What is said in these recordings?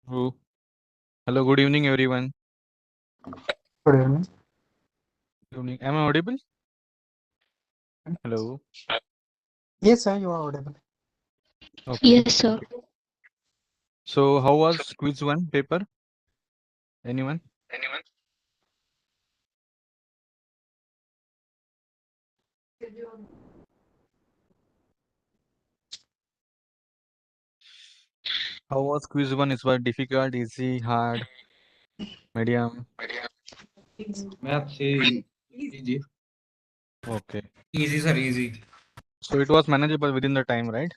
Oh, hello, good evening, everyone. Good evening. Good evening. Am I audible? Hello. Yes, sir, you are audible. Okay. Yes, sir. Okay. So, how was quiz one paper? Anyone? How was quiz one? Is what difficult, easy, hard, medium? Maths easy. Okay. Easy, sir, easy. So it was manageable within the time, right?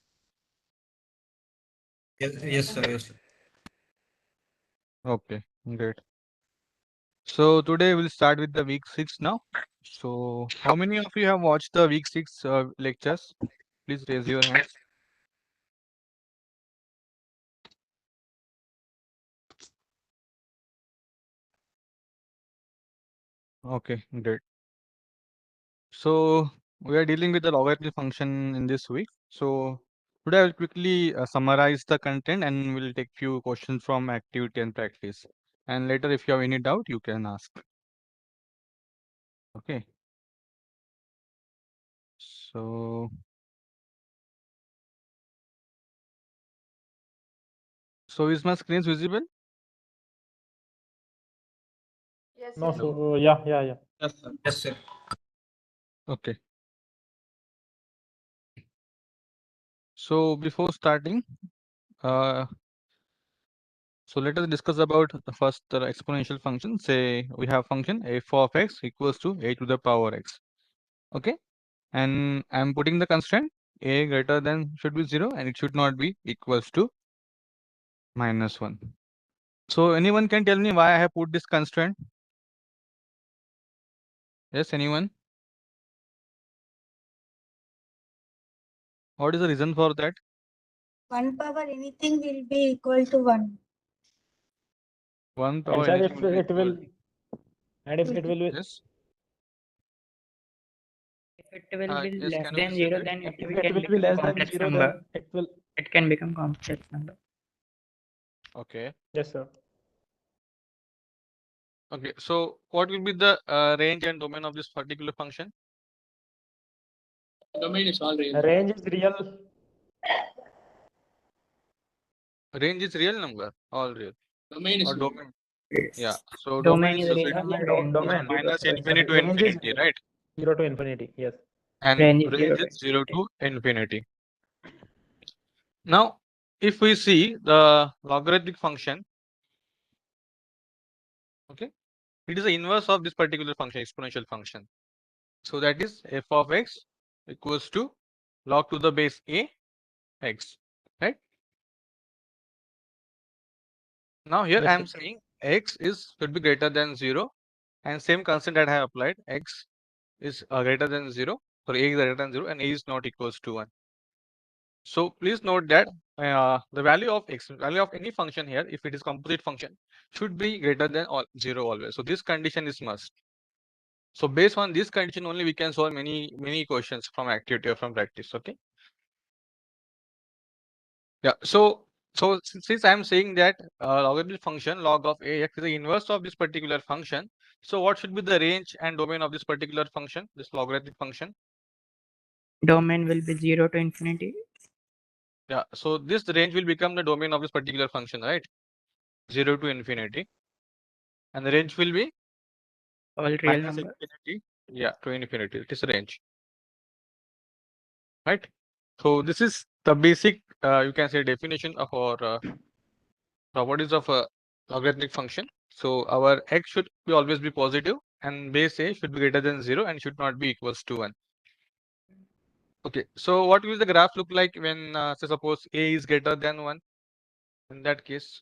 Yes, sir, yes, sir. Okay. Great. So today we'll start with the week six now. So how many of you have watched the week six lectures? Please raise your hands. Okay. Great. So we are dealing with the logarithmic function in this week. So today I will quickly summarize the content and we'll take few questions from activity and practice. And later, if you have any doubt, you can ask. Okay. So is my screen visible? No, Hello. so yeah. Yes, sir. Yes, sir. Okay. So before starting, uh, so let us discuss about the first exponential function. Say we have function f of x equals to a to the power x. Okay. And I'm putting the constraint a greater than should be 0 and it should not be equals to -1. So anyone can tell me why I have put this constraint? Yes, anyone? What is the reason for that? 1 power anything will be equal to 1. 1 power And sir, anything if will be it equal will, to. and if it will be, Yes. If it will be Yes, less can you than please 0, repeat? then if it it can will be become less than complex 0, number. then it will. It can become complex number. Okay. Yes, sir. Okay. So what will be the range and domain of this particular function? Domain is all real. The range is real. Range is real number, all real. Domain is Or real. domain. Yeah. So domain Domain is is so real it will number. be Range is Domain. minus zero. infinity to Range is infinity, right? 0 to infinity. Yes. And Range is range 0 to is 0 infinity. to infinity. Now, if we see the logarithmic function, okay, it is the inverse of this particular function, exponential function. So that is f of x equals to log to the base a x, right? Now here I Yes, am sir. saying x is should be greater than 0 and same constant that I have applied, x is greater than 0, sorry, a is greater than 0 and a is not equals to 1. So please note that the value of x, value of any function here, if it is composite function, should be greater than 0 always. So this condition is must. So based on this condition only, we can solve many questions from activity or from practice. Okay. Yeah. So since I am saying that logarithmic function log of ax is the inverse of this particular function, so what should be the range and domain of this particular function, this logarithmic function? Domain will be 0 to infinity. Yeah. So this range will become the domain of this particular function, right? 0 to infinity, and the range will be All real minus number. infinity. Yeah, to infinity. It is range, right? So this is the basic, you can say, definition of our properties of a logarithmic function. So our x should be always be positive and base a should be greater than 0 and should not be equals to 1. Okay, so what will the graph look like when say suppose a is greater than 1? In that case,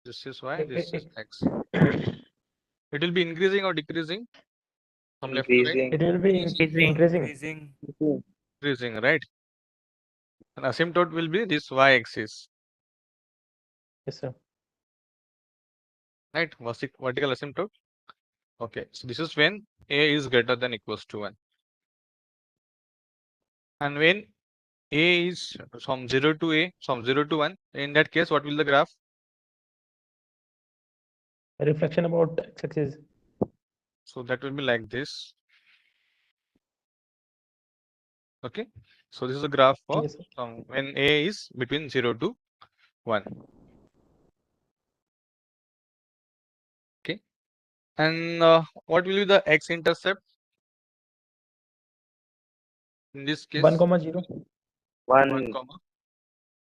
this is y, this is x. It will be increasing or decreasing from left to right? It will be increasing. Increasing, right? And asymptote will be this y axis, Yes, sir. right? Vertical asymptote. Okay, so this is when a is greater than equals to 1. And when A is from 0 to A, from 0 to 1. In that case, what will the graph? A reflection about x-axis. So that will be like this. Okay. So this is a graph for Yes, sir. from when A is between 0 to 1. Okay. And what will be the x-intercept in this case? 1, 0. 1,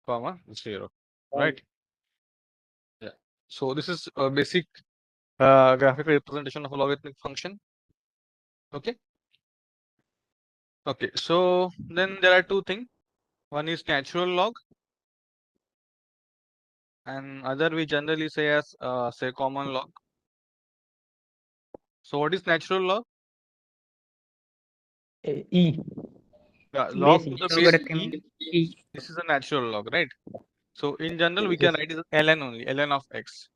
comma 0. Right. Yeah. So this is a basic graphical representation of a logarithmic function. Okay. Okay. So then there are two things. One is natural log, and other we generally say as say common log. So what is natural log? E. Yeah, Base log E. to the base Logarithm e. E. This is a natural log, right? So in general, we can Yes. write it as ln only, ln of x.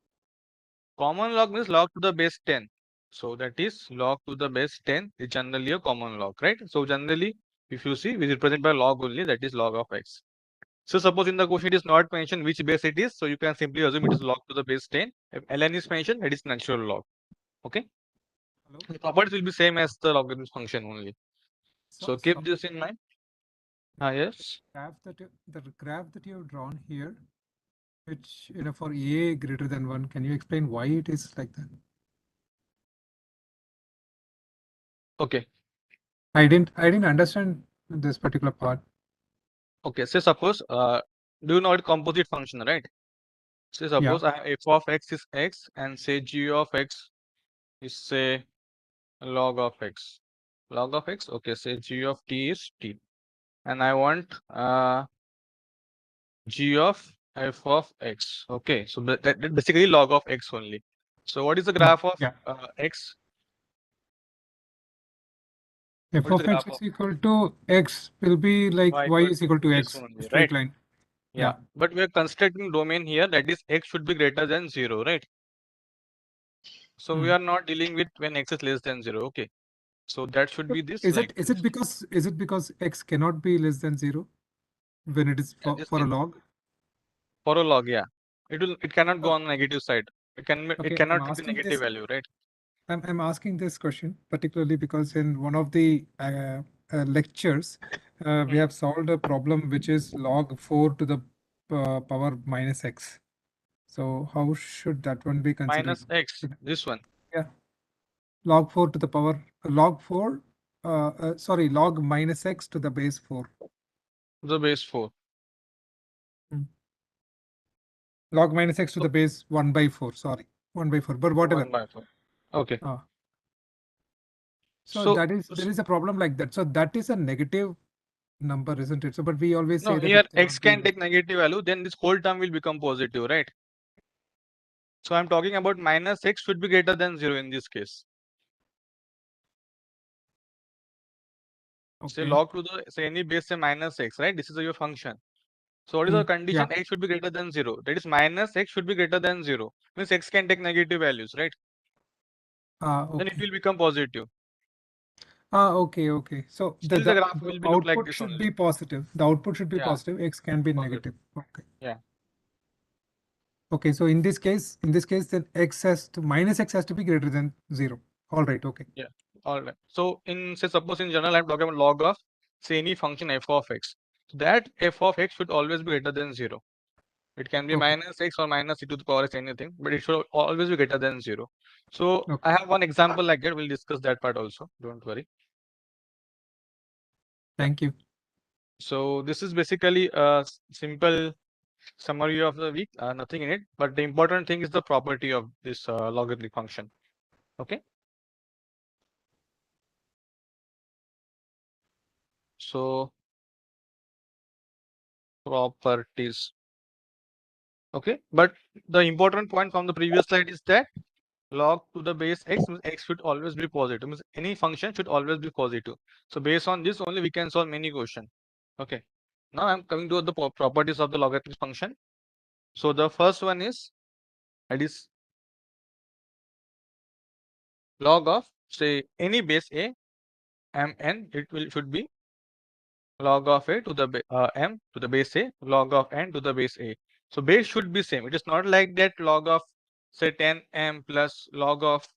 Common log means log to the base 10. So that is log to the base 10 is generally a common log, right? So generally, if you see, we represent by log only, that is log of x. So suppose in the question it is not mentioned which base it is, so you can simply assume it is log to the base 10. If ln is mentioned, it is natural log. Okay. Hello. The properties will be same as the logarithm function only. So keep So this in mind. Yes. the graph that you have drawn here, which for a greater than 1, can you explain why it is like that? Okay. I didn't understand this particular part. Okay. Say suppose do you know what composite function, right? Say suppose I have f of x is x and say g of x is say log of x. Log of x, okay, say g of t is t. And I want g of f of x. Okay, so that basically log of x only. So what is the graph of Yeah. x? F What is the of x graph is of equal to x will be like y equal is equal to this x, only, straight right? line. Yeah. But we are constructing domain here, that is x should be greater than 0, right? So we are not dealing with when x is less than 0. Okay. So that should be this Is like it this. is it because x cannot be less than 0 when it is Yeah, for a log? for a log, yeah. It cannot go on the negative side. It Okay, I'm cannot take the asking negative this. value, right? I'm asking this question particularly because in one of the lectures, we have solved a problem which is log 4 to the power minus x. So how should that one be considered? Minus x, this one. Yeah. Log 4 to the power, log 4, sorry, log minus x to the base 4. The base 4. Log minus x to the base 1 by 4, sorry, 1 by 4, but whatever. 1 by 4. Okay. So that is, there is a problem like that. So that is a negative number, isn't it? So, but we always no, say that here it x cannot be can take negative value, then this whole term will become positive, right? So I'm talking about minus x should be greater than 0 in this case. Say log to the, say any base say minus x, right? This is your function. So what is the condition? X should be greater than 0. That is minus x should be greater than 0. Means x can take negative values, right? Then it will become positive. Okay. So Still the graph will be look like output this should only. be positive. The output should be Yeah. positive. X can be Positive. negative. Okay. Yeah. Okay. So in this case, then x has to minus x has to be greater than 0. All right. Okay. Yeah. All right. So in say suppose in general I'm talking about log of say any function f of x. That f of x should always be greater than 0. It can be minus x or minus e to the power x anything, but it should always be greater than 0. So I have one example like that. We'll discuss that part also. Don't worry. Thank you. So this is basically a simple summary of the week. Nothing in it, but the important thing is the property of this logarithmic function. Okay. So properties. Okay, but the important point from the previous slide is that log to the base x means x should always be positive. Means any function should always be positive. So based on this only we can solve many questions. Okay. Now I'm coming to the properties of the logarithmic function. So the first one is that is log of say any base a m n. It should be log of a to the m to the base a, log of n to the base a. So base should be same. It is not like that log of say 10m plus log of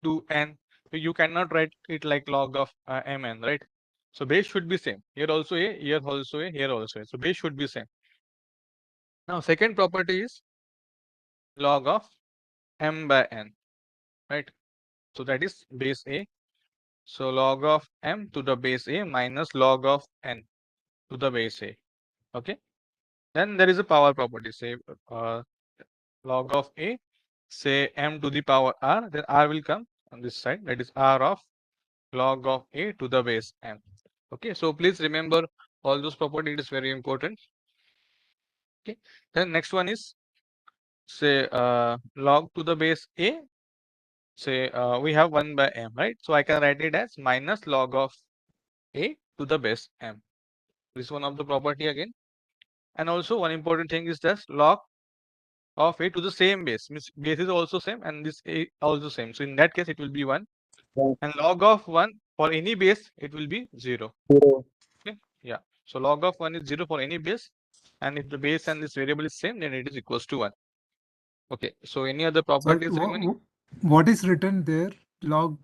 2n. So you cannot write it like log of mn, right? So base should be same. Here also a, here also a, here also a. So base should be same. Now second property is log of m by n, right? So that is base a. So log of m to the base a minus log of n to the base a. Okay. Then there is a power property. Say uh, log of a, say m to the power r. Then r will come on this side. That is r of log of a to the base m. Okay. So please remember all those properties. It is very important. Okay. Then next one is say log to the base a. Say we have 1 by m, right? So I can write it as minus log of a to the base m. This is one of the property again. And also one important thing is just log of a to the same base. Means base is also same and this a also same. So in that case it will be 1. And log of 1 for any base it will be 0. Okay. Yeah. So log of 1 is 0 for any base. And if the base and this variable is same, then it is equals to 1. Okay. So any other Sorry, properties remaining? what is written there? Log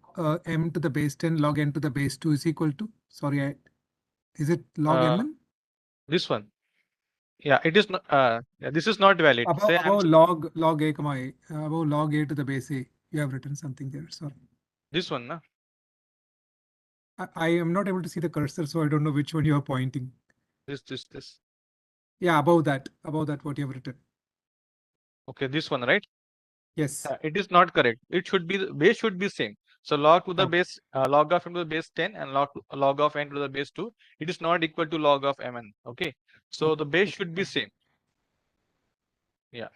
m to the base 10 log n to the base 2 is equal to, sorry, is it log Uh, mn? This one. Yeah, it is not. Yeah, this is not valid. Above, Say above log a comma a, above log a to the base a, you have written something there. Sorry, this one, na? I am not able to see the cursor, so I don't know which one you are pointing. This. Yeah, above that, what you have written. Okay, this one, right? Yes. It is not correct. It should be the base should be same. So log to the Okay. base, log of m to the base 10 and log of n to the base 2. It is not equal to log of mn. Okay, so the base should be same. Yeah,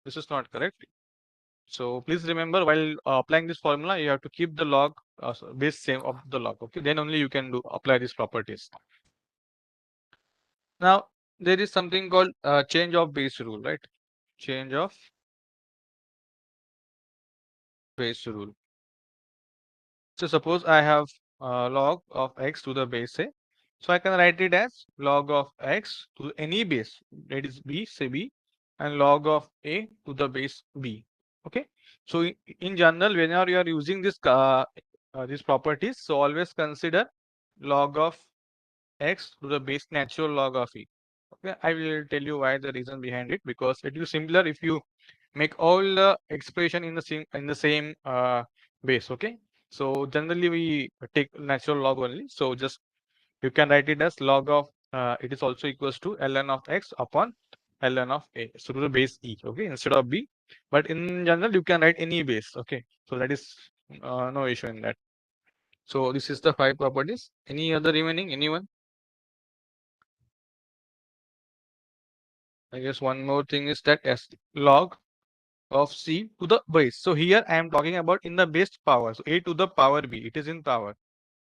this is not correct. So please remember while applying this formula, you have to keep the log base same of the log. Okay, then only you can apply these properties. Now there is something called change of base rule, right? Change of base rule. So suppose I have log of x to the base a. So I can write it as log of x to any base, that is b, say b, and log of a to the base b. Okay. So in general, whenever you are using this these properties, so always consider log of x to the base natural log of e. Okay, I will tell you why the reason behind it, because it is simpler if you make all the expression in the same base. Okay, so generally we take natural log only. So just you can write it as log of it is also equals to ln of x upon ln of a, so to the base e. Okay, instead of b, but in general you can write any base. Okay, so that is no issue in that. So this is the 5 properties. Any other remaining? Anyone? I guess one more thing is that s log of c to the base. So here I am talking about in the base power. So a to the power b, it is in power.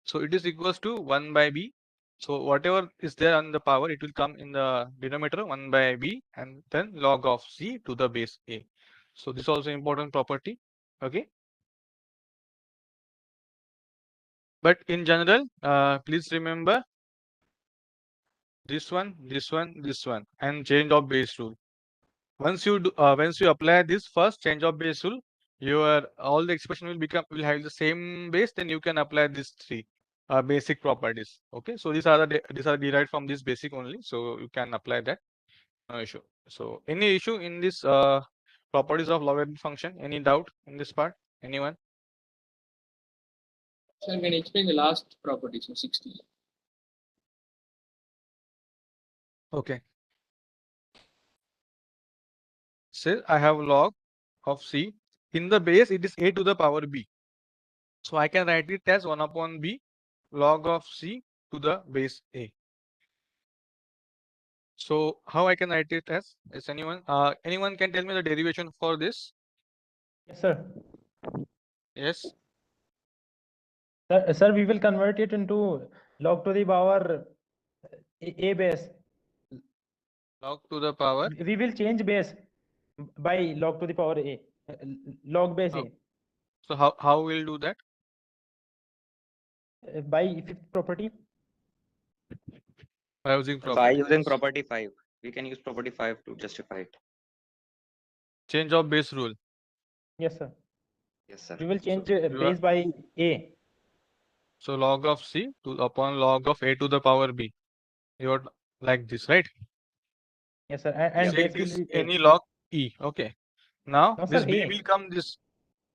So it is equals to 1 by b. So whatever is there on the power, it will come in the denominator 1 by b and then log of c to the base a. So this is also important property. Okay. But in general, please remember this one, and change of base rule. Once you apply this first change of base rule, your all the expression will have the same base. Then you can apply these 3 basic properties. Okay, so these are derived from this basic only. So you can apply that. No issue. So any issue in this properties of logarithm function? Any doubt in this part? Anyone? Sir, can you explain the last property, so 60? Okay. Say I have log of c. In the base, it is a to the power b. So I can write it as 1 upon b log of c to the base a. So how I can write it as? Is anyone can tell me the derivation for this? Yes, sir. Yes. Sir, we will convert it into log to the power a base. Log to the power. We will change base by log to the power a, log base Oh. So how we'll do that? a, by fifth property. by using By property. using property 5. We can use property 5 to justify it. Change of base rule. Yes, sir. Yes, sir. We will change you are- base by a. So log of c to upon log of a to the power b. You are like this, right? Yes, sir. And Say base it will is be any a. log e. Okay. Now No, this sir, b a. will come this.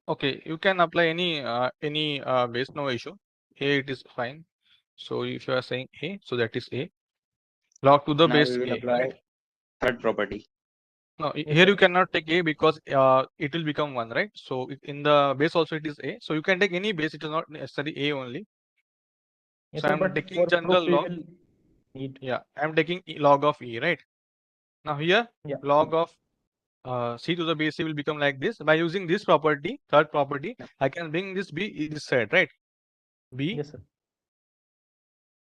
Okay, you can apply any base, no issue. A it is fine. So if you are saying a, so that is a. Log to the Now base we will a, apply right? third property. No, Yes, here sir. you cannot take a because it will become 1, right? So in the base also it is a. So you can take any base. It is not necessarily a only. Yes, So sir. I'm But taking for general proof, we log. will need. Yeah, I'm taking log of e, right? Now here Yeah. log of c to the base c will become like this. By using this property, third property, I can bring this b this side, right? B Yes, sir.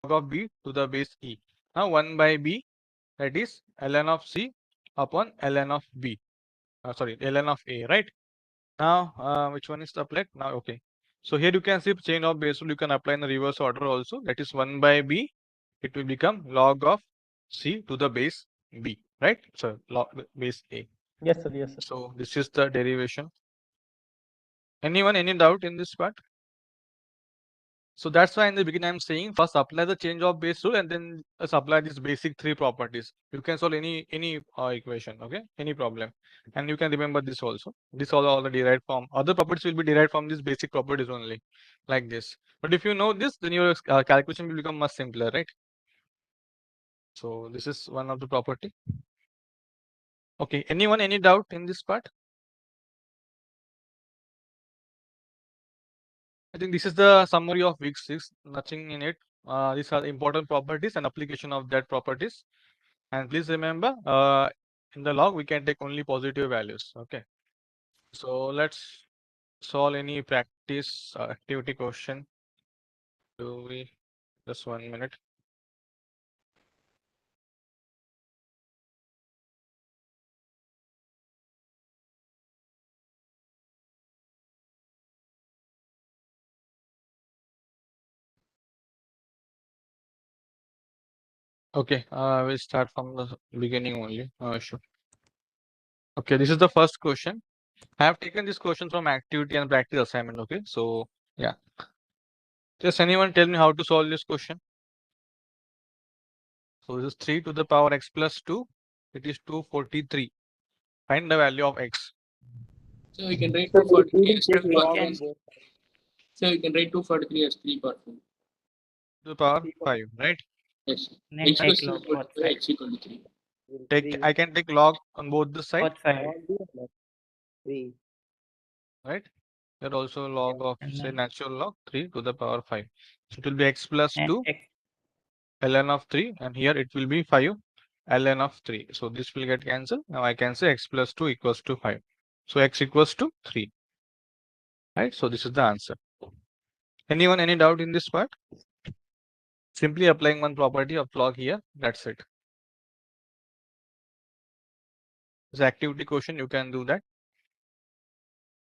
log of b to the base e. Now 1 by b, that is ln of c upon ln of b. Sorry, ln of a, right? Now which one is applied? Now okay. So here you can see chain of base rule. You can apply in the reverse order also. That is 1 by b. It will become log of c to the base b, right? So log base a. Yes, sir. Yes, sir. So this is the derivation. Anyone, any doubt in this part? So that's why in the beginning I'm saying first apply the change of base rule and then just apply these basic 3 properties. You can solve any equation, okay? Any problem, and you can remember this also. This all the derived from other properties will be derived from these basic properties only, like this. But if you know this, then your calculation will become much simpler, right? So this is one of the property. Okay, anyone, any doubt in this part? I think this is the summary of week 6. Nothing in it. These are important properties and application of that properties. And please remember, in the log we can take only positive values. Okay. So let's solve any practice activity question. Do we just 1 minute? Okay. We'll start from the beginning only. Sure. Okay. This is the first question. I have taken this question from activity and practice assignment. Okay. So yeah. Just anyone tell me how to solve this question? So this is 3 to the power x plus 2. It is 243. Find the value of x. So we can write 243 as 3 We power can 4. So we can write 243 as 3 power 4. To the power 5, right? Yes. then X take plus 2 log equal both to sides. x equal to 3. I can take log on both the side, Both sides. right? There also log of And say then natural log 3 to the power 5. So it will be x plus and 2 x ln of 3, and here it will be 5 ln of 3. So this will get cancelled. Now I can say x plus 2 equals to 5. So x equals to 3, right? So this is the answer. Anyone, any doubt in this part? Simply applying one property of log here. That's it. This activity question, you can do that.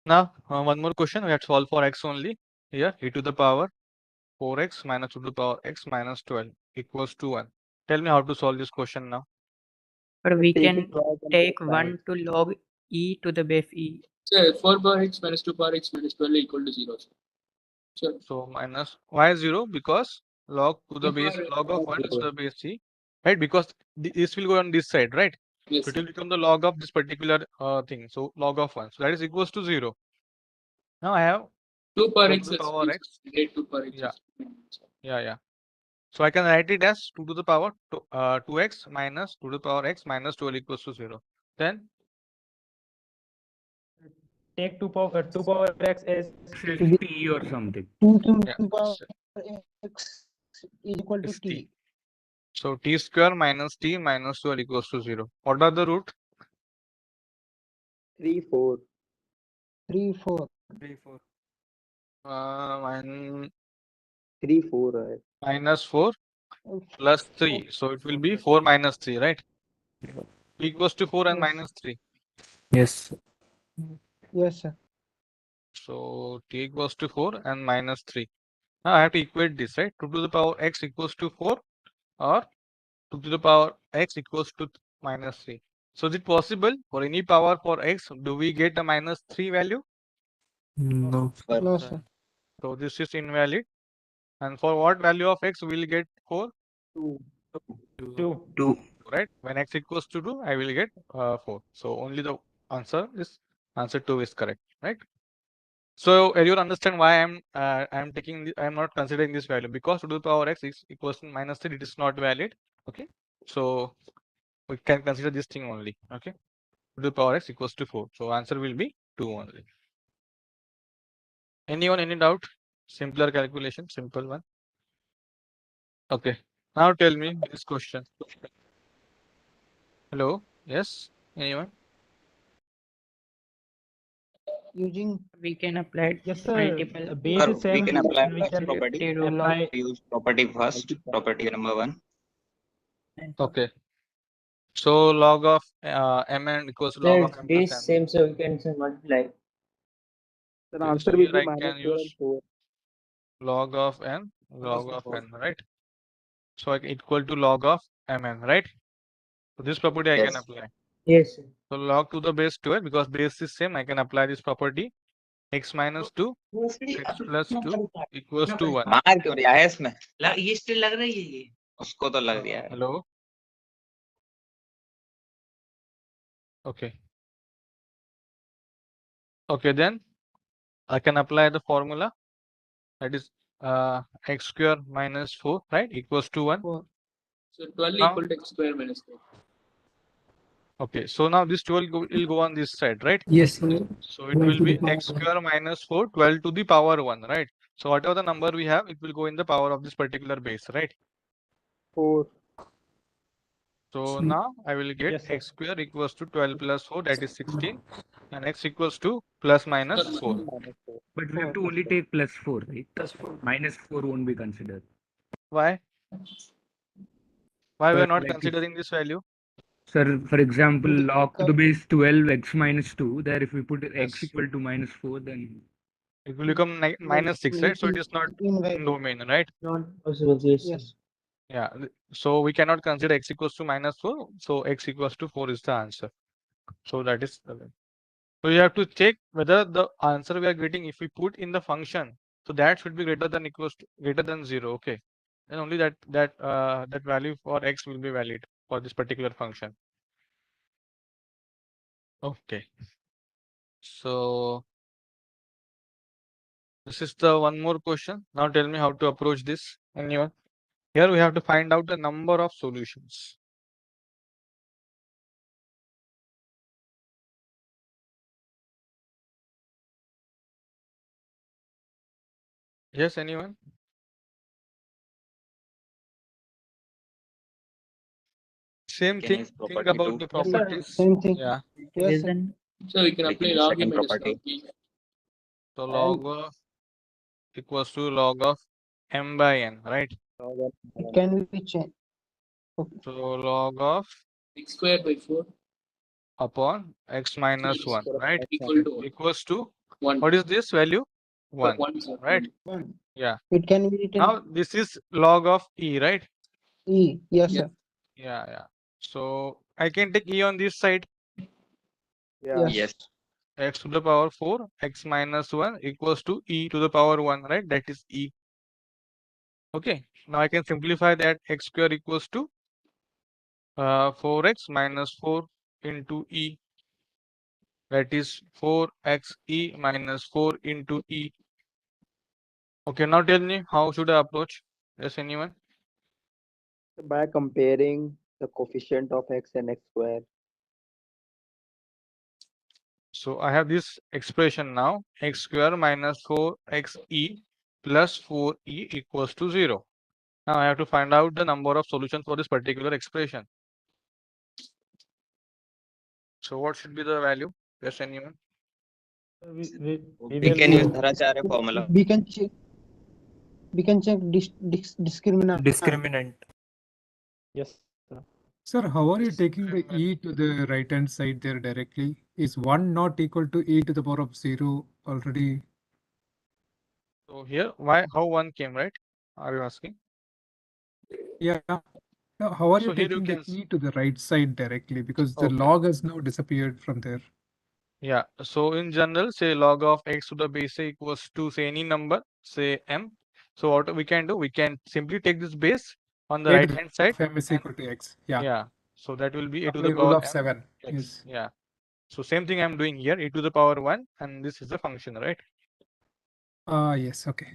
Now one more question. We have to solve for x only. Here e to the power 4x minus 2 to the power x minus 12 equals to 1. Tell me how to solve this question now. but we can take 1 to log e to the base e. So 4 power x minus 2 power x minus 12 equal to 0. So So minus y 0 because log to the e base power log of 1 is to the base c, right? Because this will go on this side, right? yes. So it will become the log of this particular thing. So log of 1. So that is equals to 0. Now I have 2 power 2 to x the as power base. x. Write 2 power x Yeah, as yeah. So I can write it as 2 to the power 2x minus 2 to the power x minus 12 equals to 0. Then Take 2 power x as T or something. 2 to yeah, the power s- x is equal to is t. t. So t square minus t minus 12 equals to 0. What are the root? 3, 4. 3, 4. 3, 4. Minus 4 plus 3. So it will be 4 minus 3, right? Equals to 4 and Yes. minus 3. Yes. Yes, sir. So t equals to 4 and minus 3. Now I have to equate this, right? 2 to the power x equals to 4 or 2 to the power x equals to minus 3. So is it possible for any power for x, do we get a minus 3 value? No. No, sir. So this is invalid. And for what value of x we will get 4? 2. Right? When x equals to 2, I will get 4. So only the answer 2 is correct, right? So everyone understand why I'm taking I'm not considering this value, because 2 to the power x is equals to minus 3. It is not valid. Okay, so we can consider this thing only. Okay, 2 to the power x equals to 4. So answer will be 2 only. Anyone any doubt? Simpler calculation, simple one. Okay, now tell me this question. Hello, yes, anyone? Using We can apply Yes, sir. multiple The base Sir, is we same. can apply We can property. T rule of apply. Use property first. Property number 1. Okay, so log of mn equals to log of m plus Base n. same, so we can say multiply. The Okay, answer so will here be I minus can 4 and use 4. log of n, log Minus of 4. n, right? So I can equal to log of mn, right? So this property I can Yes. apply. Yes. So log to the base 12, because base is same, I can apply this property. X minus 2, x plus 2 equals to 1. मार क्यों रहा है इसमें? ये still लग रही है ये. उसको तो लग रहा है. Hello? Okay. Okay, then I can apply the formula, that is x square minus 4, right, equals to 1. So 12 Now, equal to x square minus 4. okay, so now this 12 will go on this side, right? Yes. So it will be x square minus 4, 12 to the power 1, right? So whatever the number we have, it will go in the power of this particular base, right? 4. So now I will get Yes, sir. x square equals to 12 plus 4, that is 16, and x equals to plus minus 4. Minus 4. But we have to only take plus 4, right? Minus 4 won't be considered. Why? Why we are But not like considering this value? Sir, for example, log to the Because- base 12 x minus 2, there if we put x Yes. equal to minus 4, then It will become minus 6, right? So it is not in domain, right? Not possible. Yes. Yes. Yeah. So we cannot consider x equals to minus 4. So x equals to 4 is the answer. So that is the way. So you have to check whether the answer we are getting, if we put in the function, so that should be greater than equals to greater than 0. Okay. Then only that value for x will be valid for this particular function. Okay. So this is the one more question. Now tell me how to approach this. Anyone? Here we have to find out the number of solutions. Yes, anyone? Same Can thing. use Think property about too. the Yes, sir. properties. Same thing. Yeah. Yes, sir. Reason. So we can We apply can use log a second minus property. log b. So log of equals to log of m by n, right? It can be changed. So log of X square by 4 upon x minus 1, right? equal to Equals to 1. what is this value? 1, 1, sir. right? 1. Yeah. It can be written Now this is log of e, right? E. Yes, Yeah. sir. Yeah. So I can take e on this side. Yeah. Yes. X to the power 4, x minus 1 equals to e to the power 1, right? That is e. Okay. Now I can simplify that. X square equals to 4x minus 4 into e, that is 4xe minus 4 into e. Okay, now tell me how should I approach? Yes, anyone? By comparing the coefficient of x and x square. So I have this expression now, x square minus 4xe plus 4e equals to 0. Now I have to find out the number of solutions for this particular expression. So what should be the value? Yes, anyone? We We will can use Dharacharya formula. We can check. We can check discriminant. discriminant. Yes, sir. Sir, how are you taking the e to the right hand side there directly? Is 1 not equal to e to the power of 0 already? So here, how 1 came, right? Are you asking? Yeah. Now, how are So you here you taking the can e to the right side directly? Because the Okay. log has now disappeared from there. Yeah. So in general, say log of x to the base a equals to say any number, say m. So what we can do, we can simply take this base on the A to right the hand side. of m is and- equal to x. Yeah. Yeah. So that will be a to Apply the rule power of m 7. x. Yes. Yeah. So same thing I'm doing here, e to the power 1, and this is the function, right? Yes. Okay.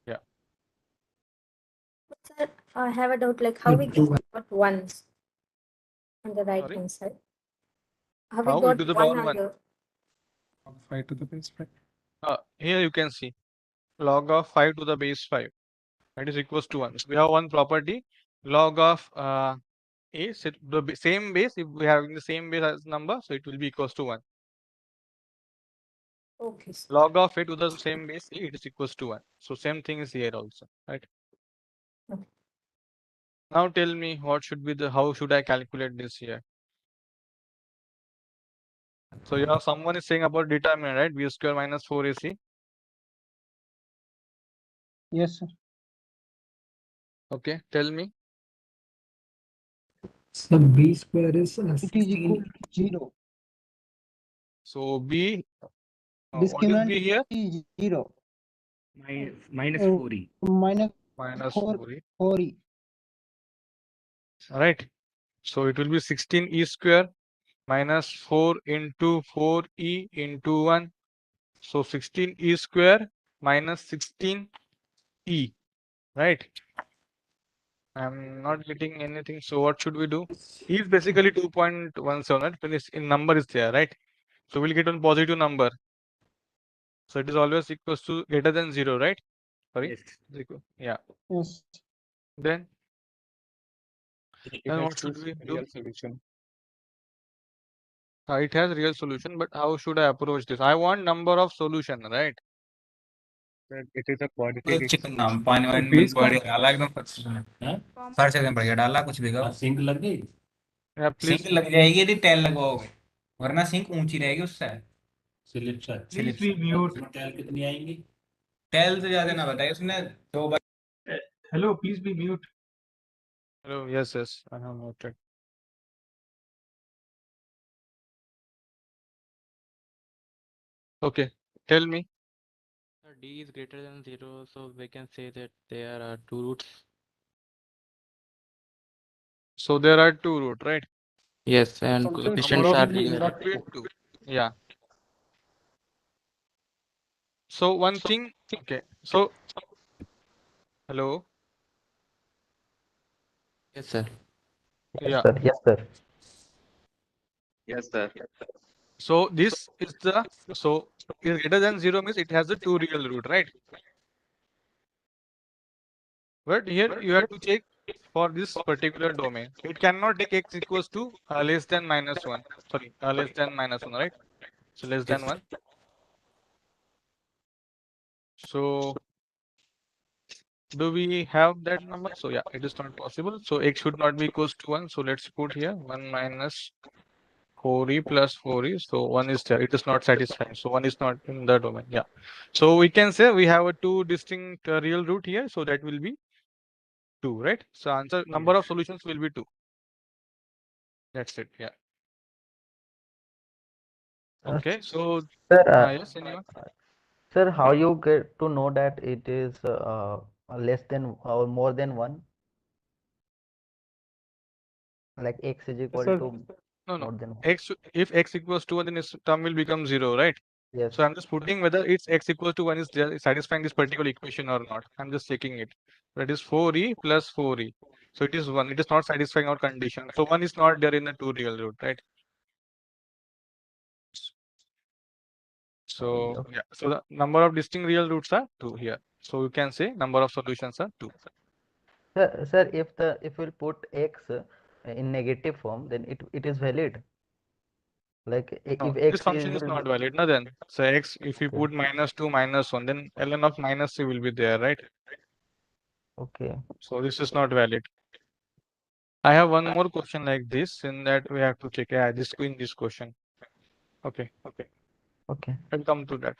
Yeah. Sir, I have a doubt, like how we got ones on the right Sorry. hand side. How we How e got to the one power on 1? the 5 to the base 5. Here you can see log of 5 to the base 5. That is equals to 1. So we have one property, log of a, set the same base, if we are having the same base as number, so it will be equals to 1. okay. Sir. Log of a to the same base a, it is equals to 1. So same thing is here also, right? Okay. Now tell me what should be how should I calculate this here? So you have someone is saying about determinant, right? B square minus 4ac. Yes, sir. Okay, tell me. So b square is It is 16. equal to 0. So b, what is b here? Is 0. Minus Uh, 4e. minus Minus 4 4e. 4e. Right. So it will be 16e square minus 4 into 4e into 1. So 16e square minus 16e, right? I'm not getting anything. So what should we do? E is basically 2.17, right? When it's in number is there, right? So we'll get one positive number. So it is always equals to greater than 0, right? Sorry. Yes. Yeah. Yes. Then It what has should two we do? real solution. It has real solution, but how should I approach this? I want number of solution, right? It is a quadratic chicken exponential. पानी वानी base मिल पड़ डाला एकदम search एकदम बढ़िया डाला कुछ भी करो सिंक लग गई Yeah, please. सिंक लग जाएगी यदि टाइल लगवाओगे वरना सिंक ऊंची रहेगी उससे Please be mute. टैल कितनी आएंगी? टाइल तो ज्यादा ना बताइए उसने 2 बार Hello, please be mute. Hello. Yes, yes. I have noted. Okay. Tell me. D is greater than 0, so we can say that there are two roots. So there are two roots, right? Yes, and Number coefficients of are roots real. should be 2. Yeah. So one thing. Okay. So hello. Yes, sir. Yeah. Yes, sir. Yes, sir. So this is the so is greater than 0 means it has the two real root, right? But here you have to check for this particular domain. It cannot take x equals to less than minus 1. Sorry, less than minus 1, right? So less than 1. So do we have that number? So yeah, it is not possible. So x should not be equals to 1. So let's put here 1 minus 4e plus 4e. So 1 is there. It is not satisfying. So 1 is not in the domain. Yeah. So we can say we have a two distinct real root here. So that will be 2, right? So answer number of solutions will be 2. That's it. Yeah. Okay. So Sir, yes, anyone? sir, how you get to know that it is less than or more than 1? Like x is equal sir. to No, more no. than 1. If x equals to 1, then its term will become 0, right? Yes. So I'm just putting whether it's x equals to 1 is satisfying this particular equation or not. I'm just checking it. That is 4e plus 4e. So it is 1. It is not satisfying our condition. So 1 is not there in the two real root, right? So Okay. yeah. So the number of distinct real roots are 2 here. So you can say number of solutions are 2. Sir, if we'll put x in negative form, then it is valid. Like No, if this x function is is will not be valid. No, then so x if you okay. put minus 2 minus 1, then ln of minus 3 will be there, right? Okay. So this is not valid. I have one more question like this, in that we have to check this in this question. Okay. Okay. I'll come to that.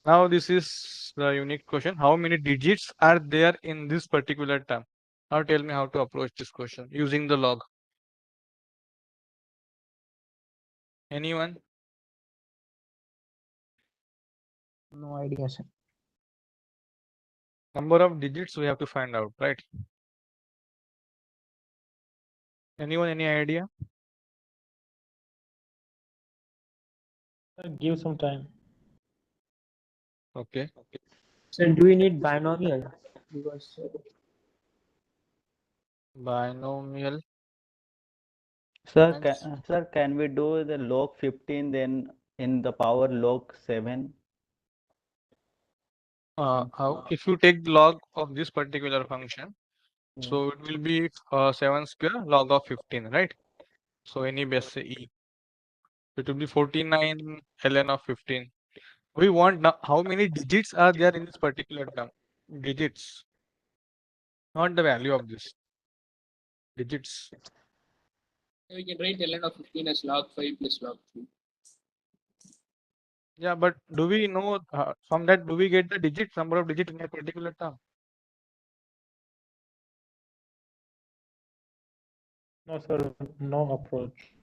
Now this is the unique question. How many digits are there in this particular term? Now tell me how to approach this question using the log. Anyone? No idea, sir. Number of digits we have to find out, right? Anyone, any idea? Give some time. Okay. So do we need binomial? Because Binomial. Sir, Means, sir, can we do the log 15 then in the power log 7? how if you take the log of this particular function, Yeah. so it will be 7 square log of 15, right? So any base say e. It will be 49 ln of 15. We want now how many digits are there in this particular term? Digits, not the value of this. Digits. We can write ln of 15 as log 5 plus log 3. Yeah, but do we know from that do we get the digits, number of digits in a particular term? No, sir, no approach.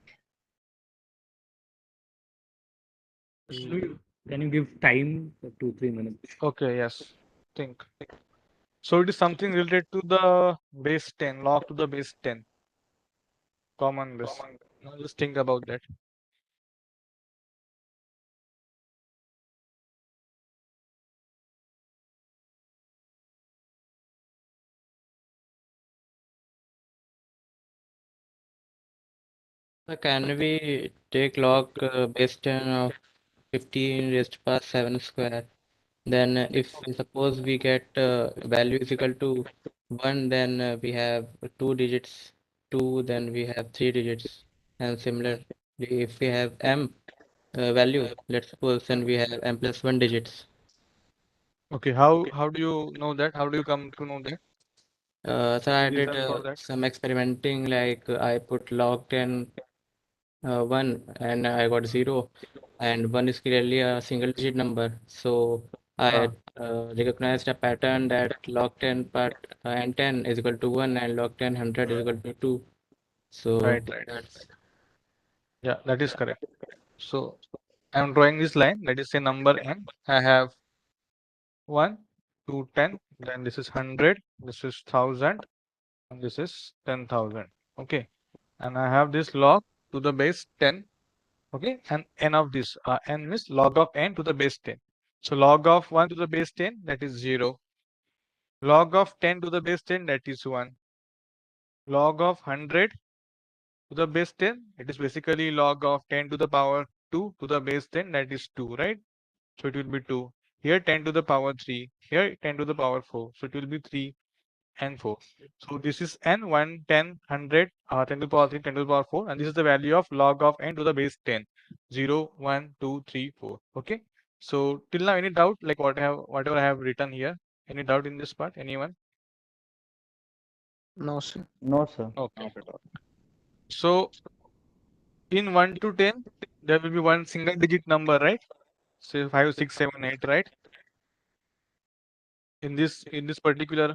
Can you give time for 2-3 minutes? Okay, yes. Think. So it is something related to the base 10, log to the base 10, common base. Now just think about that. So can we take log base 10 of 15 raised to power 7 square? Then if suppose we get value is equal to 1, then we have 2 digits, 2, then we have 3 digits. And similarly, if we have m value, let's suppose then we have m plus 1 digits. Okay, how do you know that? How do you come to know that? So I did Reason for that? some experimenting, like I put log 10 1 and I got 0, and 1 is clearly a single digit number. So I recognized a pattern that log 10 part and 10 is equal to 1 and log 10 100 is equal to 2. So Right. that's Yeah, that is correct. So I'm drawing this line. Let us say number n. I have 1 to 10. Then this is 100. This is 1000. And this is 10,000. Okay. And I have this log to the base 10. Okay. And n of this n means log of n to the base 10. So log of 1 to the base 10, that is 0. Log of 10 to the base 10, that is 1. Log of 100 to the base 10, it is basically log of 10 to the power 2 to the base 10, that is 2, right? So it will be 2. Here 10 to the power 3. Here 10 to the power 4. So it will be 3 and 4. So this is n, 1, 10, 100, 10 to the power 3, 10 to the power 4. And this is the value of log of n to the base 10. 0, 1, 2, 3, 4. Okay. So till now, any doubt like whatever I have written here? Any doubt in this part? Anyone? No, sir. No, sir. Okay. So in 1 to 10, there will be one single digit number, right? Say 5, 6, 7, 8, right? In this particular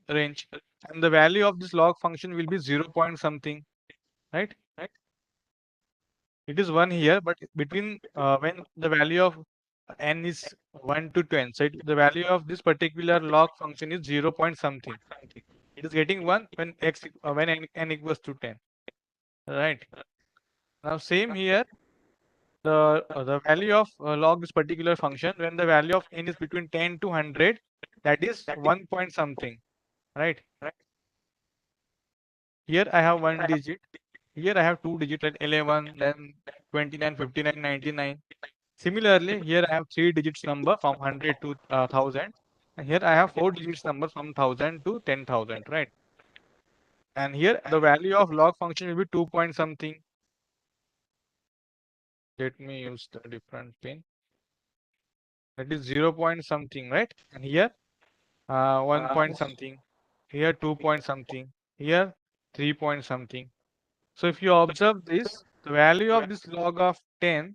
range. And the value of this log function will be 0 point something, right? It is 1 here, but between when the value of n is 1 to 10, so the value of this particular log function is 0 point something. It is getting 1 when when n equals to 10, right? Now same here, the value of log this particular function when the value of n is between 10 to 100, that is 1 point something, right? Here I have one digit. Here I have two digits like 11, then 29, 59, 99. Similarly, here I have three digits number from 100 to 1000. And here I have four digits number from 1000 to 10,000, right? And here the value of log function will be 2 point something. Let me use the different pin. That is 0 point something, right? And here 1 point something. Here 2 point something. Here 3 point something. So if you observe this, the value of this log of 10,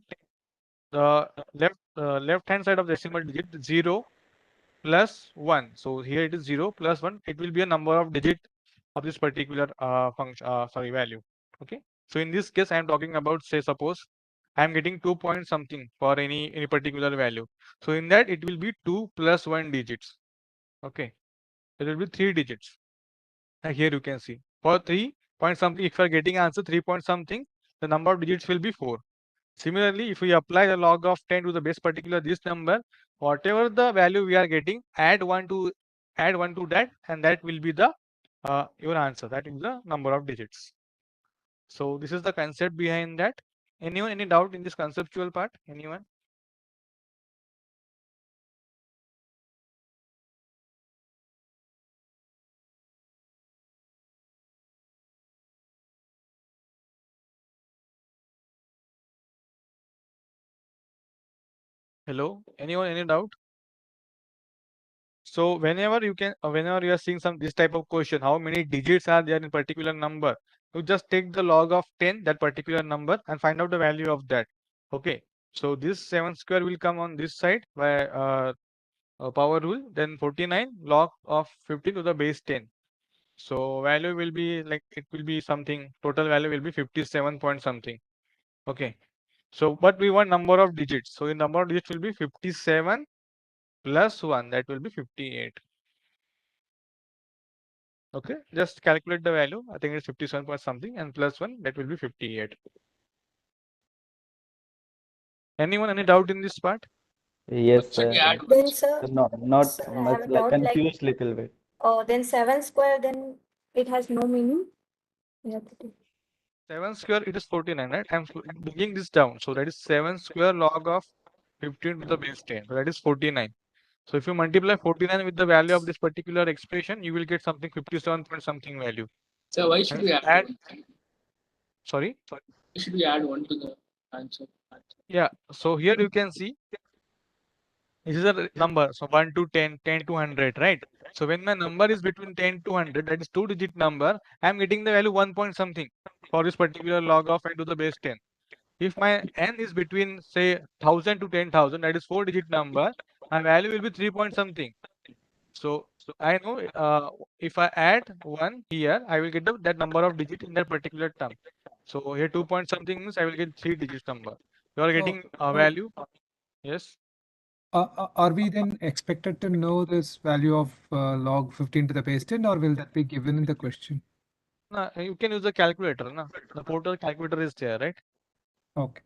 the left hand side of the decimal digit 0 plus 1. So here it is 0 plus 1. It will be a number of digit of this particular function, value. Okay. So in this case, I am talking about, say, suppose I am getting 2 point something for any particular value. So in that it will be 2 plus 1 digits. Okay. It will be 3 digits. And here you can see for 3 point something, if you are getting answer 3 point something, the number of digits will be 4. Similarly, if we apply the log of 10 to the base particular this number, whatever the value we are getting, add 1 to that, and that will be the your answer. That is the number of digits. So this is the concept behind that. Anyone, any doubt in this conceptual part? Anyone? Hello? Anyone, any doubt? So whenever you can, whenever you are seeing some this type of question, how many digits are there in particular number? You just take the log of 10, that particular number, and find out the value of that. Okay. So this 7 square will come on this side by power rule. Then 49 log of 15 to the base 10. So value will be like, it will be something, total value will be 57 point something. Okay. So but we want number of digits. So the number of digits will be 57 plus 1, that will be 58. Okay, just calculate the value. I think it's 57 point something, and plus 1, that will be 58. Anyone, any doubt in this part? Yes, Should sir. we add Then, one? sir, Not sir, I much, have a like doubt, like, confused little bit. then 7 square, then it has no meaning. Yeah, 7 square, it is 49, right? I'm bringing this down. So that is 7 square log of 15 to the base 10. So that is 49. So if you multiply 49 with the value of this particular expression, you will get something 57 point something value. So why should And we add add, one? sorry. Why should we add one to the answer? Yeah. So here you can see this is a number. So 1 to 10, 10 to 100, right? So when my number is between 10 to 100, that is 2-digit number, I am getting the value 1 point something for this particular log of n to the base 10. If my n is between, say, 1000 to 10,000, that is 4-digit number, my value will be 3 point something. So I know if I add 1 here, I will get that number of digit in that particular term. So here 2 point something means I will get 3 digits number. You are getting a value. Yes. Are we then expected to know this value of log 15 to the base 10, or will that be given in the question? No, you can use the calculator. No? The portal calculator is there, right? Okay.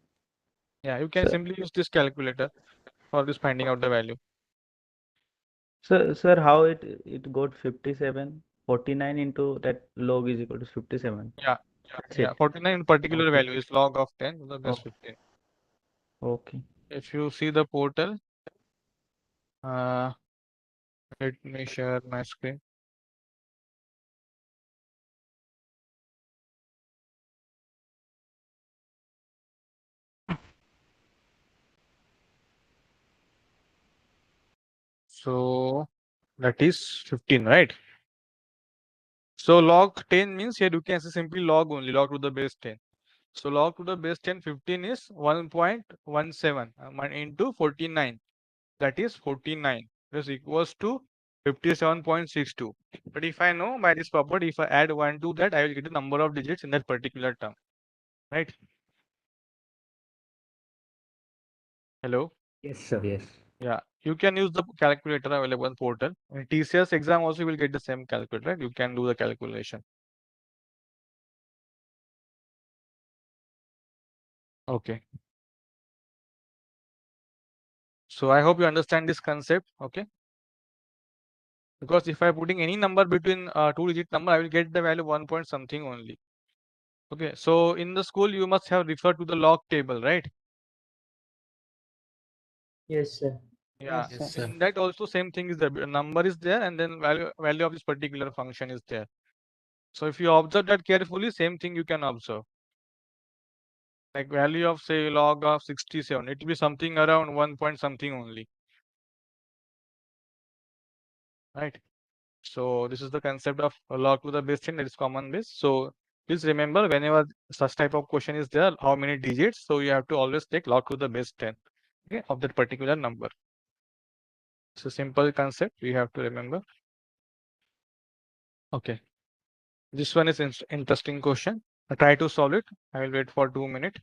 Yeah, you can Sir, simply use this calculator for this finding out the value. sir, how it got 57? 49 into that log is equal to 57. Yeah, That's yeah. it. 49 particular Okay. value is log of 10 to the base Oh, 15. okay. If you see the portal, uh, let me share my screen. So that is 15, right? So log 10 means here you can say simply log only, log to the base 10. So log to the base 10, 15 is 1.17 into 49. That is 49. This equals to 57.62. But if I know by this property, if I add 1 to that, I will get the number of digits in that particular term. Right? Hello? Yes, sir. Yes. Yeah. You can use the calculator available on portal. In TCS exam also you will get the same calculator, right? You can do the calculation. Okay. So I hope you understand this concept. Okay. Because if I putting any number between 2-digit number, I will get the value 1 point something only. Okay. So in the school, you must have referred to the log table, right? Yes, sir. Yeah. Yes, sir. In that also same thing is the number is there, and then value of this particular function is there. So if you observe that carefully, same thing you can observe. Like value of, say, log of 67, it will be something around 1 point something only. Right. So this is the concept of a log to the base 10, that is common base. So please remember, whenever such type of question is there, how many digits, so you have to always take log to the base 10, okay, of that particular number. It's a simple concept we have to remember. Okay. This one is interesting question. I try to solve it. I will wait for 2 minutes.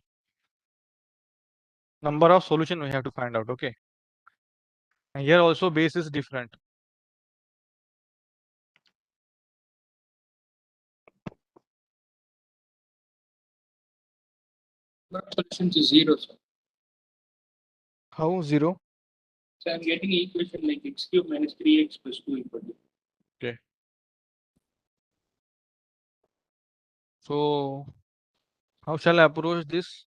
Number of solution we have to find out. Okay. And here also base is different. Solution is 0, sir. How 0? So I'm getting equation like x cube minus 3x plus 2 equal to. Okay. So how shall I approach this?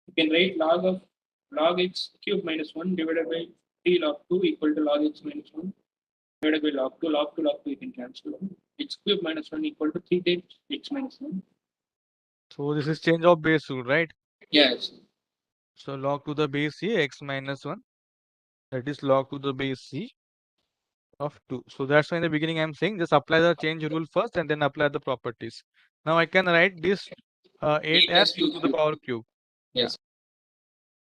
You can write log x cube minus 1 divided by 3 log 2 equal to log x minus 1 divided by log 2. Log 2, log 2 you can cancel. X cube minus 1 equal to 3 times x minus 1. So this is change of base rule, right? Yes. So log to the base c x minus 1, that is log to the base c of 2. So that's why in the beginning I'm saying just apply the change rule first and then apply the properties. Now I can write this 8 as 2 to the power cube. Yes.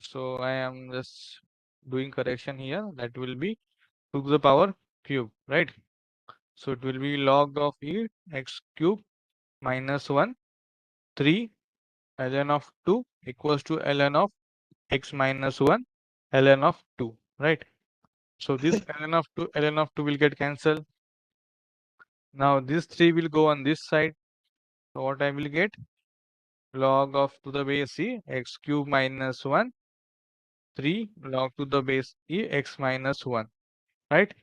So I am just doing correction here. That will be 2 to the power cube, right? So it will be log of e x cube minus 1 3 ln of 2 equals to ln of x minus 1 ln of 2, right? So this ln of 2 will get cancelled. Now this 3 will go on this side. So what I will get? Log of to the base e x cube minus 1 3 log to the base e x minus 1, right?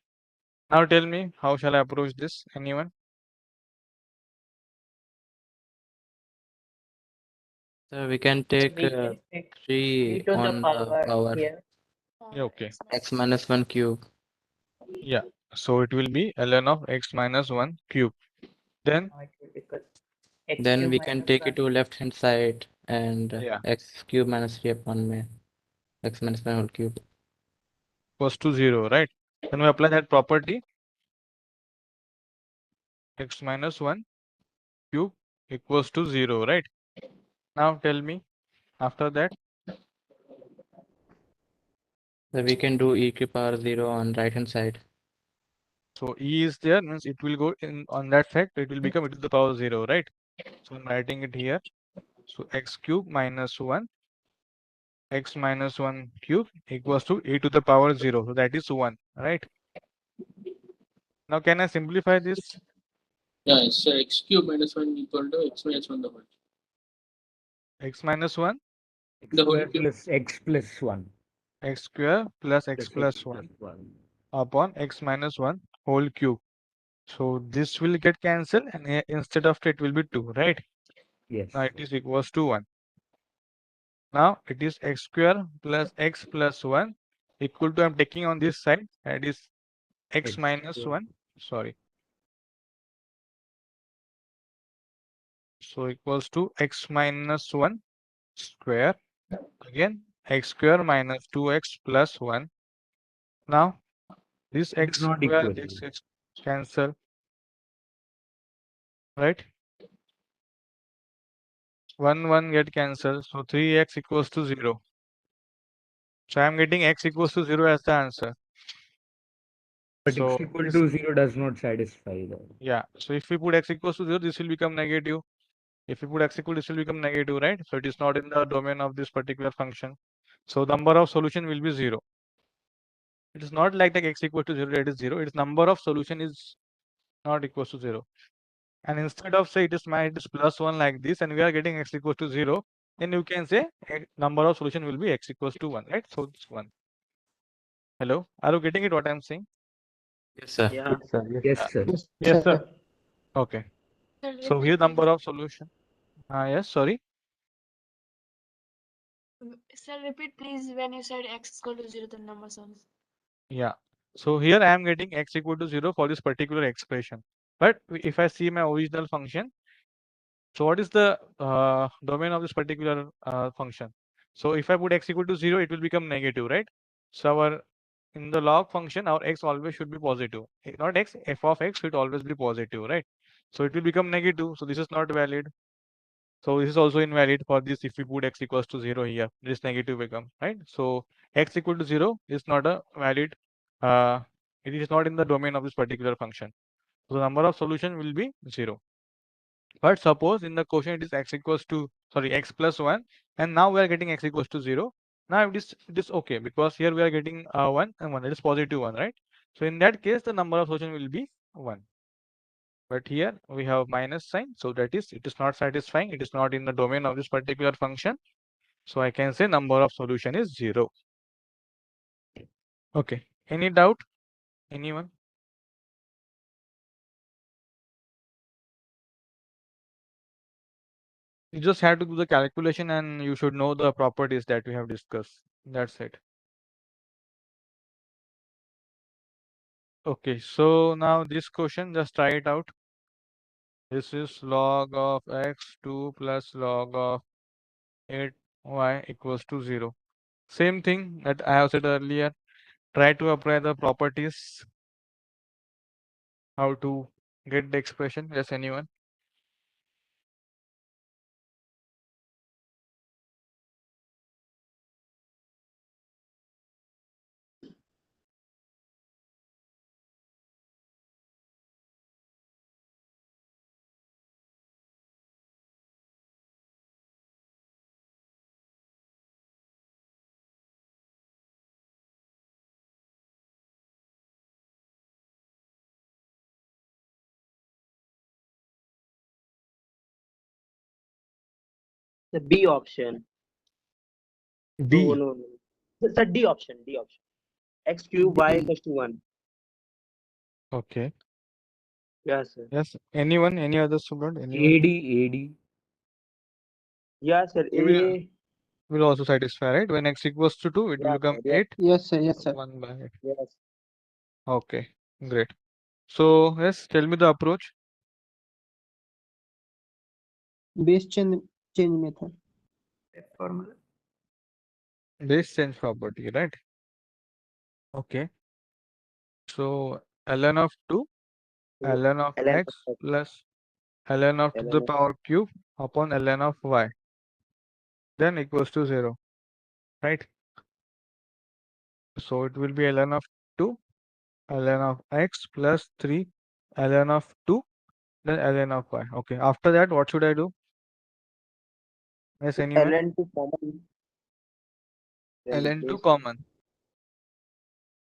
Now tell me, how shall I approach this? Anyone? So we can take We can take 3 to the on the power here. Yeah, okay. x minus 1 cube. Yeah. So it will be ln of x minus 1 cube. Then Now it will become x Then cube we can minus take 1. it to left hand side and yeah, x cube minus 3 upon me x minus 1 whole cube. equals to 0, right? Then we apply that property x minus 1 cube equals to 0, right? Now tell me after that. So we can do e to power 0 on right hand side. So e is there, means it will go in on that side, it will become e to the power 0, right? So I'm writing it here. So x cube minus 1 x minus 1 cube equals to e to the power 0. So that is 1, right? Now can I simplify this? Yeah, so x cube minus 1 equal to x minus 1 the whole. X minus 1 The whole Square cube. plus x plus 1 x square plus x plus 1 upon x minus 1 whole cube. So this will get cancelled and instead of it will be 2, right? Yes. Now it is equals to 1. Now it is x square plus x plus 1 equal to, I'm taking on this side, that is x minus square. 1, sorry. So equals to x minus 1 square, again x square minus 2x plus 1. Now this It x is not square, equal. this x cancel, right? 1 get cancelled, so 3x equals to 0. So I'm getting x equals to 0 as the answer. But So x equal this, to 0 does not satisfy that. yeah. So if we put x equals to 0, this will become negative. If we put x equal, this will become negative, right? So it is not in the domain of this particular function. So the number of solution will be 0. It is not like the x equal to 0, it is 0. Its number of solution is not equals to 0. And instead of say it is plus 1 like this, and we are getting x equals to 0, then you can say number of solution will be x equals to 1, right? So it's 1. Hello, are you getting it what I'm saying? Yes, sir. Yeah. Yes, sir. Yes, sir. Okay. Sir, So repeat here number please. of solution. Yes, sorry. Sir, repeat please when you said x equal to 0, the number sounds. Yeah. So here I am getting x equal to 0 for this particular expression. But if I see my original function, so what is the domain of this particular function? So if I put x equal to 0, it will become negative, right? So our in the log function, our x always should be positive. Not x, f of x should always be positive, right? So it will become negative. So this is not valid. So this is also invalid for this. If we put x equals to 0 here, this negative become, right? So x equal to 0 is not a valid it is not in the domain of this particular function. So the number of solution will be 0. But suppose in the question it is x equals to, sorry, x plus 1, and now we are getting x equals to 0. Now it is okay, because here we are getting 1 and 1, it is positive 1, right? So in that case, the number of solution will be 1. But here we have minus sign, so that is, it is not satisfying, it is not in the domain of this particular function. So I can say number of solution is 0. Okay, any doubt? Anyone? You just have to do the calculation and you should know the properties that we have discussed. That's it. Okay, so now this question, just try it out. This is log of x2 plus log of 8y equals to 0. Same thing that I have said earlier. Try to apply the properties. How to get the expression? Yes, anyone? The B option. B. No. The D option. X cube y equals to 1. Okay. Yes, sir. Yes. Anyone? Any other student? Anyone? AD. Yes, sir. Will also satisfy, right? When x equals to 2, it will Yes, become sir. Yes. 8. Yes, sir. Yes, sir. 1 by 8. Yes. Okay, great. So, yes, tell me the approach. Base change method. Formula. Base change property, right? Okay. So, ln of 2, ln of ln x of plus ln of to the ln of power cube upon ln of y, then equals to 0, right? So, it will be ln of 2, ln of x plus 3, ln of 2, then ln of y. Okay, after that, what should I do? Yes, anyone? ln to common. Then ln2 replace common.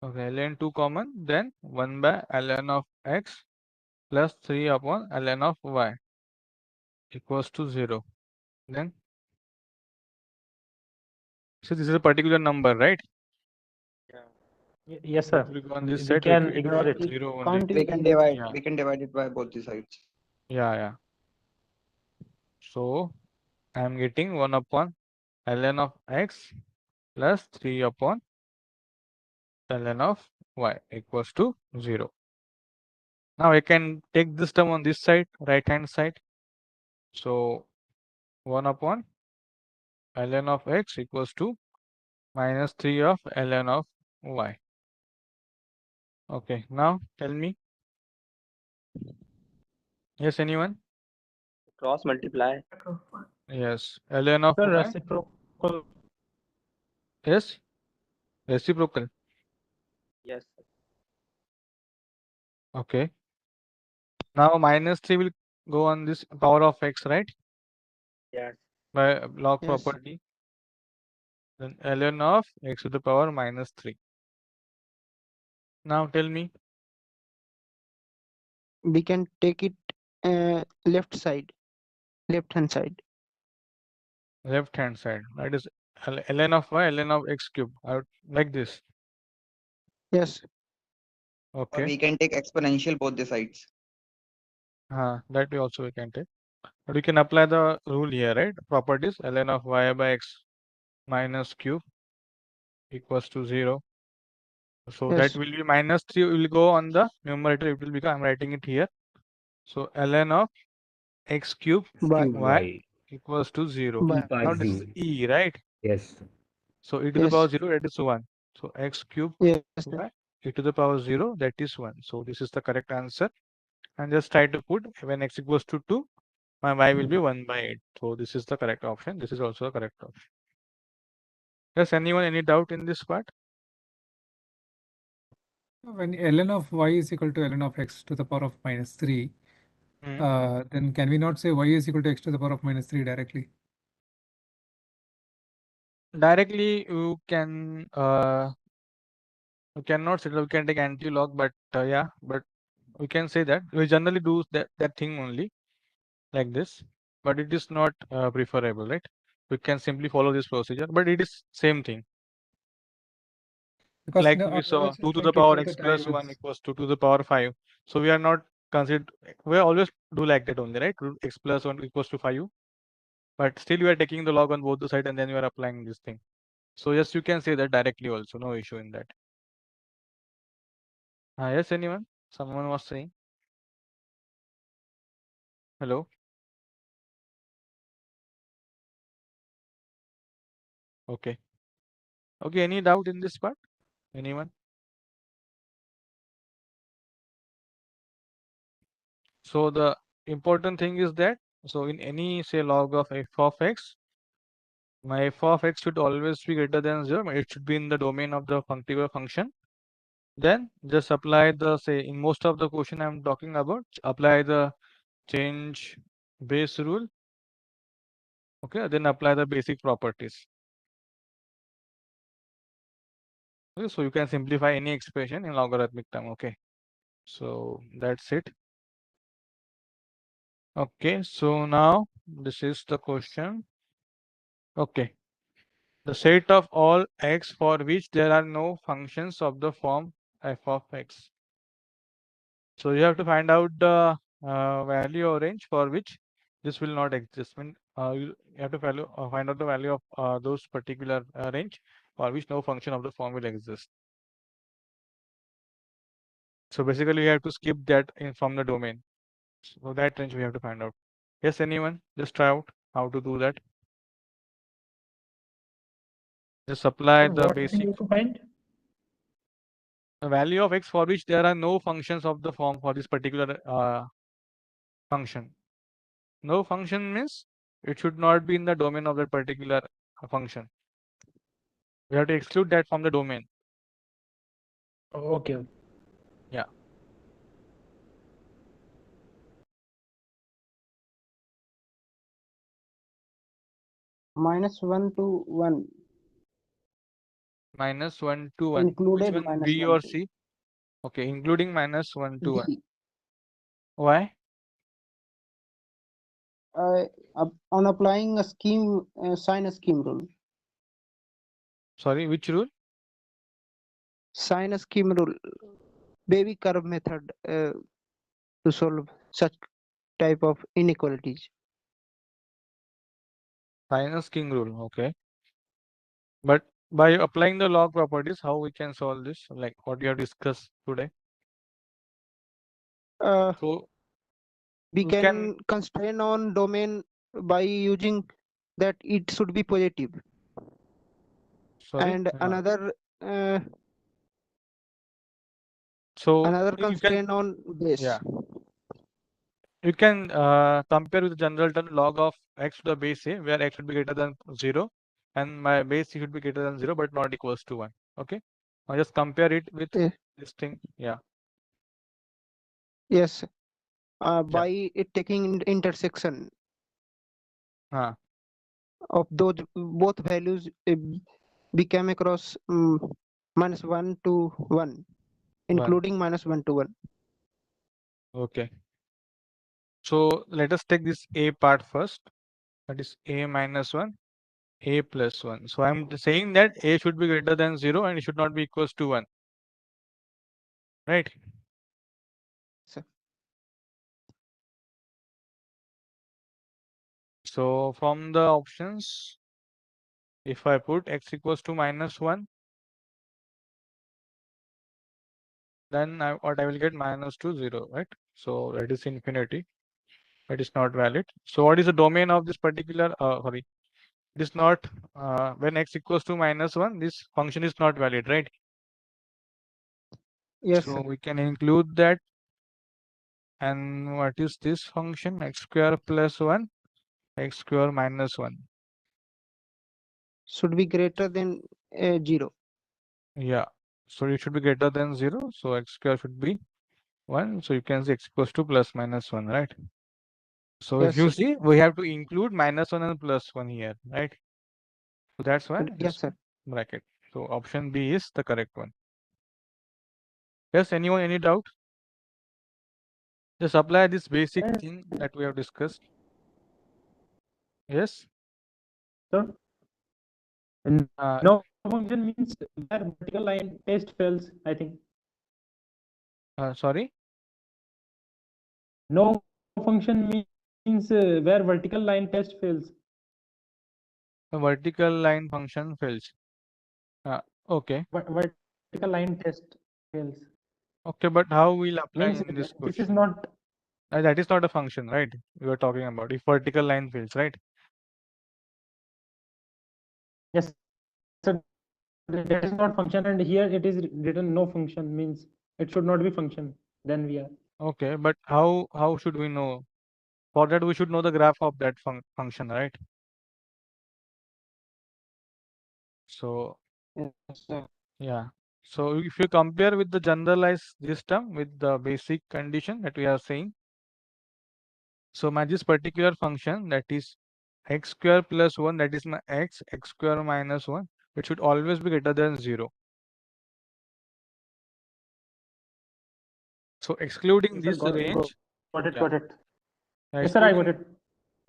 Okay, ln2 common, then 1 by ln of x plus 3 upon ln of y equals to 0. Then, so this is a particular number, right? Yes, So it sir. will go on this We side, so it can will ignore it. be 0 only. Yeah, We can divide it by both the sides. yeah. So I am getting 1 upon ln of x plus 3 upon ln of y equals to 0. Now I can take this term on this side, right hand side. So 1 upon ln of x equals to minus 3 of ln of y. Okay, now tell me. Yes, anyone? cross multiply. Yes, ln of Sir, y. reciprocal. Yes, reciprocal. Yes. Sir. Okay. Now minus 3 will go on this power of x, right? Yes. By log Yes. property. Then ln of x to the power minus 3. Now tell me. We can take it left hand side. Left hand side. That is ln of y, ln of x cube. Like this. Yes. Or Okay. we can take exponential both the sides. That way also we can take. But we can apply the rule here, right? Properties ln of y by x minus cube equals to 0. So that will be minus 3 will go on the numerator. It will become, I'm writing it here. So ln of x cube y equals to 0. Now this is e, right? Yes. So e to the power 0, that is 1. So x cube y e to the power 0, that is 1. So this is the correct answer. And just try to put when x equals to 2, my y will be 1 by 8. So this is the correct option. This is also the correct option. Does anyone any doubt in this part? When ln of y is equal to ln of x to the power of -3, then can we not say y is equal to x to the power of -3 directly? Directly, you cannot say that we can take anti-log, but yeah, but we can say that we generally do that thing only like this, but it is not preferable, right? We can simply follow this procedure, but it is same thing. Because Like no, we I saw was 2 just to trying the to power kill the x time plus 1 with equals to 2 to the power 5. So we are not considered, we always do like that only, right? X plus 1 equals to 5. But still you are taking the log on both the side and then you are applying this thing. So yes, you can say that directly also, no issue in that. Yes, anyone? Someone was saying. Hello? Okay. Okay, any doubt in this part? Anyone? So the important thing is that, so in any say log of f of x, my f of x should always be greater than 0. It should be in the domain of the particular function. Then just apply the, say, in most of the question I'm talking about, apply the change base rule. Okay, then apply the basic properties. Okay, so you can simplify any expression in logarithmic term. Okay, so that's it. Okay, so now this is the question. Okay, the set of all x for which there are no functions of the form f of x. So you have to find out the value or range for which this will not exist. You have to find out the value of those particular range for which no function of the form will exist. So basically, you have to skip that from the domain. So that range we have to find out. Yes, anyone? Just try out how to do that. Just apply the What do basic you have to find? value of x for which there are no functions of the form for this particular function. No function means it should not be in the domain of that particular function. We have to exclude that from the domain. Okay. Yeah. -1 to 1. -1 to 1. Which Included one, B -1 or to C? Okay, including -1 to 1. D. Why? On applying a scheme, sine scheme rule. Sorry, which rule? Sine scheme rule. Baby curve method to solve such type of inequalities. Sinus king rule. Okay. But by applying the log properties, how we can solve this? Like what we have discussed today. So We we can, can constrain on domain by using that it should be positive. sorry. And another So another you can, constraint on base. yeah, you can compare with the general term log of x to the base a, where x should be greater than 0 and my base should be greater than 0 but not equals to 1. Okay. Now just compare it with this thing. Yeah. Yes. By it taking intersection of those both values, we came across -1 to 1, including -1 to 1. Okay. So let us take this a part first. That is a minus 1, a plus 1. So I'm saying that a should be greater than 0 and it should not be equals to 1. Right? Sir. So from the options, if I put x equals to -1, then what I will get -2, 0, right? So that is infinity. That is not valid. So what is the domain of this particular, sorry, this not, when x equals to -1, this function is not valid, right? Yes, So sir. we can include that. And what is this function? X square plus 1, x square minus 1. Should be greater than 0. Yeah. So it should be greater than 0. So x square should be 1. So you can say x equals to plus minus 1, right? So if Yes, you sir. see, we have to include minus 1 and plus 1 here, right? So that's why Yes, this sir. bracket. So option B is the correct one. Yes, anyone, any doubt? Just apply this basic thing that we have discussed. Yes? So, Uh, no function means where vertical line test fails, I think. Sorry? No function means where vertical line test fails. The vertical line function fails. Okay. Vertical line test fails. Okay, but how we'll apply Means in this this is question? not. That is not a function, right? We were talking about if vertical line fails, right? Yes, sir. That is not function, and here it is written no function means it should not be function. Then we are. Okay, but how should we know? For that, we should know the graph of that function, right? So Yes, sir. yeah. So if you compare with the generalized this term with the basic condition that we are saying, so my this particular function that is x square plus 1, that is my x square minus 1, it should always be greater than 0. So excluding Yes, sir, this range, got it, yeah, got it. Yes, sir, I got excluding,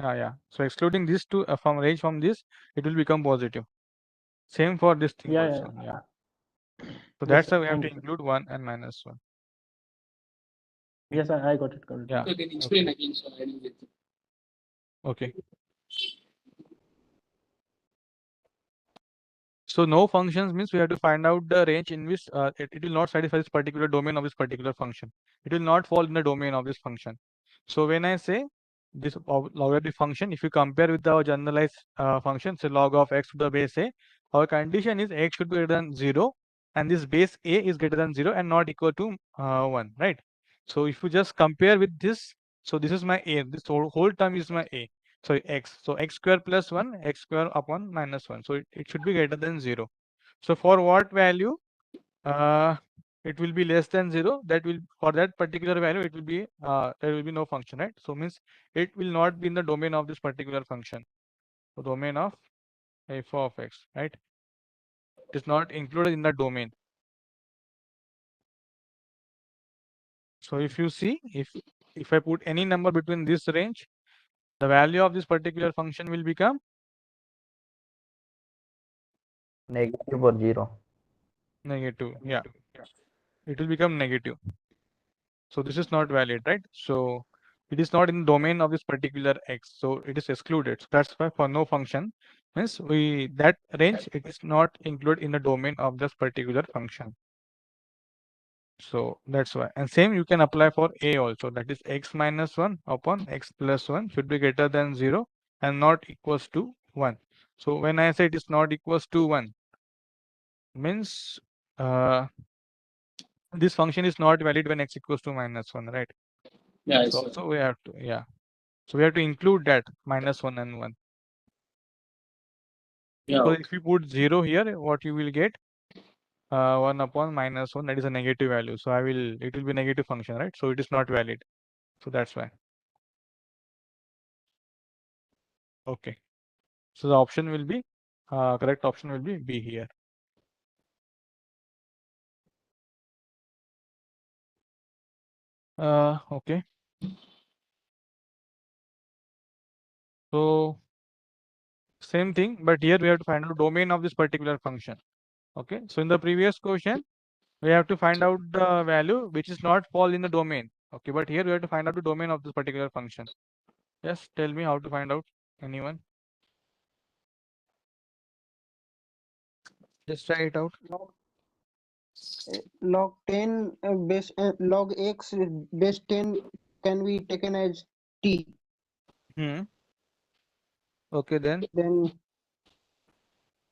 it. yeah. So excluding this to from range from this, it will become positive. Same for this thing Yeah, also, yeah. yeah. So Yes, that's sir. why we have Thank to you, sir. include 1 and minus 1. Yes, I got it. Got it. Yeah. So can explain Okay. again, so I didn't get it. Okay. So no functions means we have to find out the range in which it will not satisfy this particular domain of this particular function. It will not fall in the domain of this function. So when I say this logarithmic function, if you compare with our generalized function, say log of x to the base a, our condition is x should be greater than 0 and this base a is greater than 0 and not equal to 1, right? So if you just compare with this, so this is my a, this whole term is my a. Sorry, x. So x square plus 1, x square upon minus 1. So it should be greater than 0. So for what value it will be less than 0, that will, for that particular value, it will be there will be no function, right? So means it will not be in the domain of this particular function. The domain of f of x, right? It is not included in the domain. So if you see, if I put any number between this range, the value of this particular function will become Negative or 0. negative. Yeah, it will become negative. So this is not valid, right? So it is not in the domain of this particular x. So it is excluded. So that's why for no function means we that range it is not included in the domain of this particular function. So that's why. And same you can apply for a also. That is x minus 1 upon x plus 1 should be greater than 0 and not equals to 1. So when I say it is not equals to 1 means this function is not valid when x equals to minus 1, right? Yeah, I So see. also we have to, yeah. So we have to include that minus 1 and 1. Yeah, Because okay. if you put 0 here, what you will get 1 upon minus 1, that is a negative value. So it will be negative function, right? So it is not valid. So that's why. Okay. So the option will be, correct option will be B here. Okay. So same thing, but here we have to find out domain of this particular function. Okay. So in the previous question, we have to find out the value which is not fall in the domain. Okay. But here we have to find out the domain of this particular function. Yes. Tell me how to find out. Anyone? Just try it out. Log 10 base log x base 10 can be taken as t. Okay, then. Then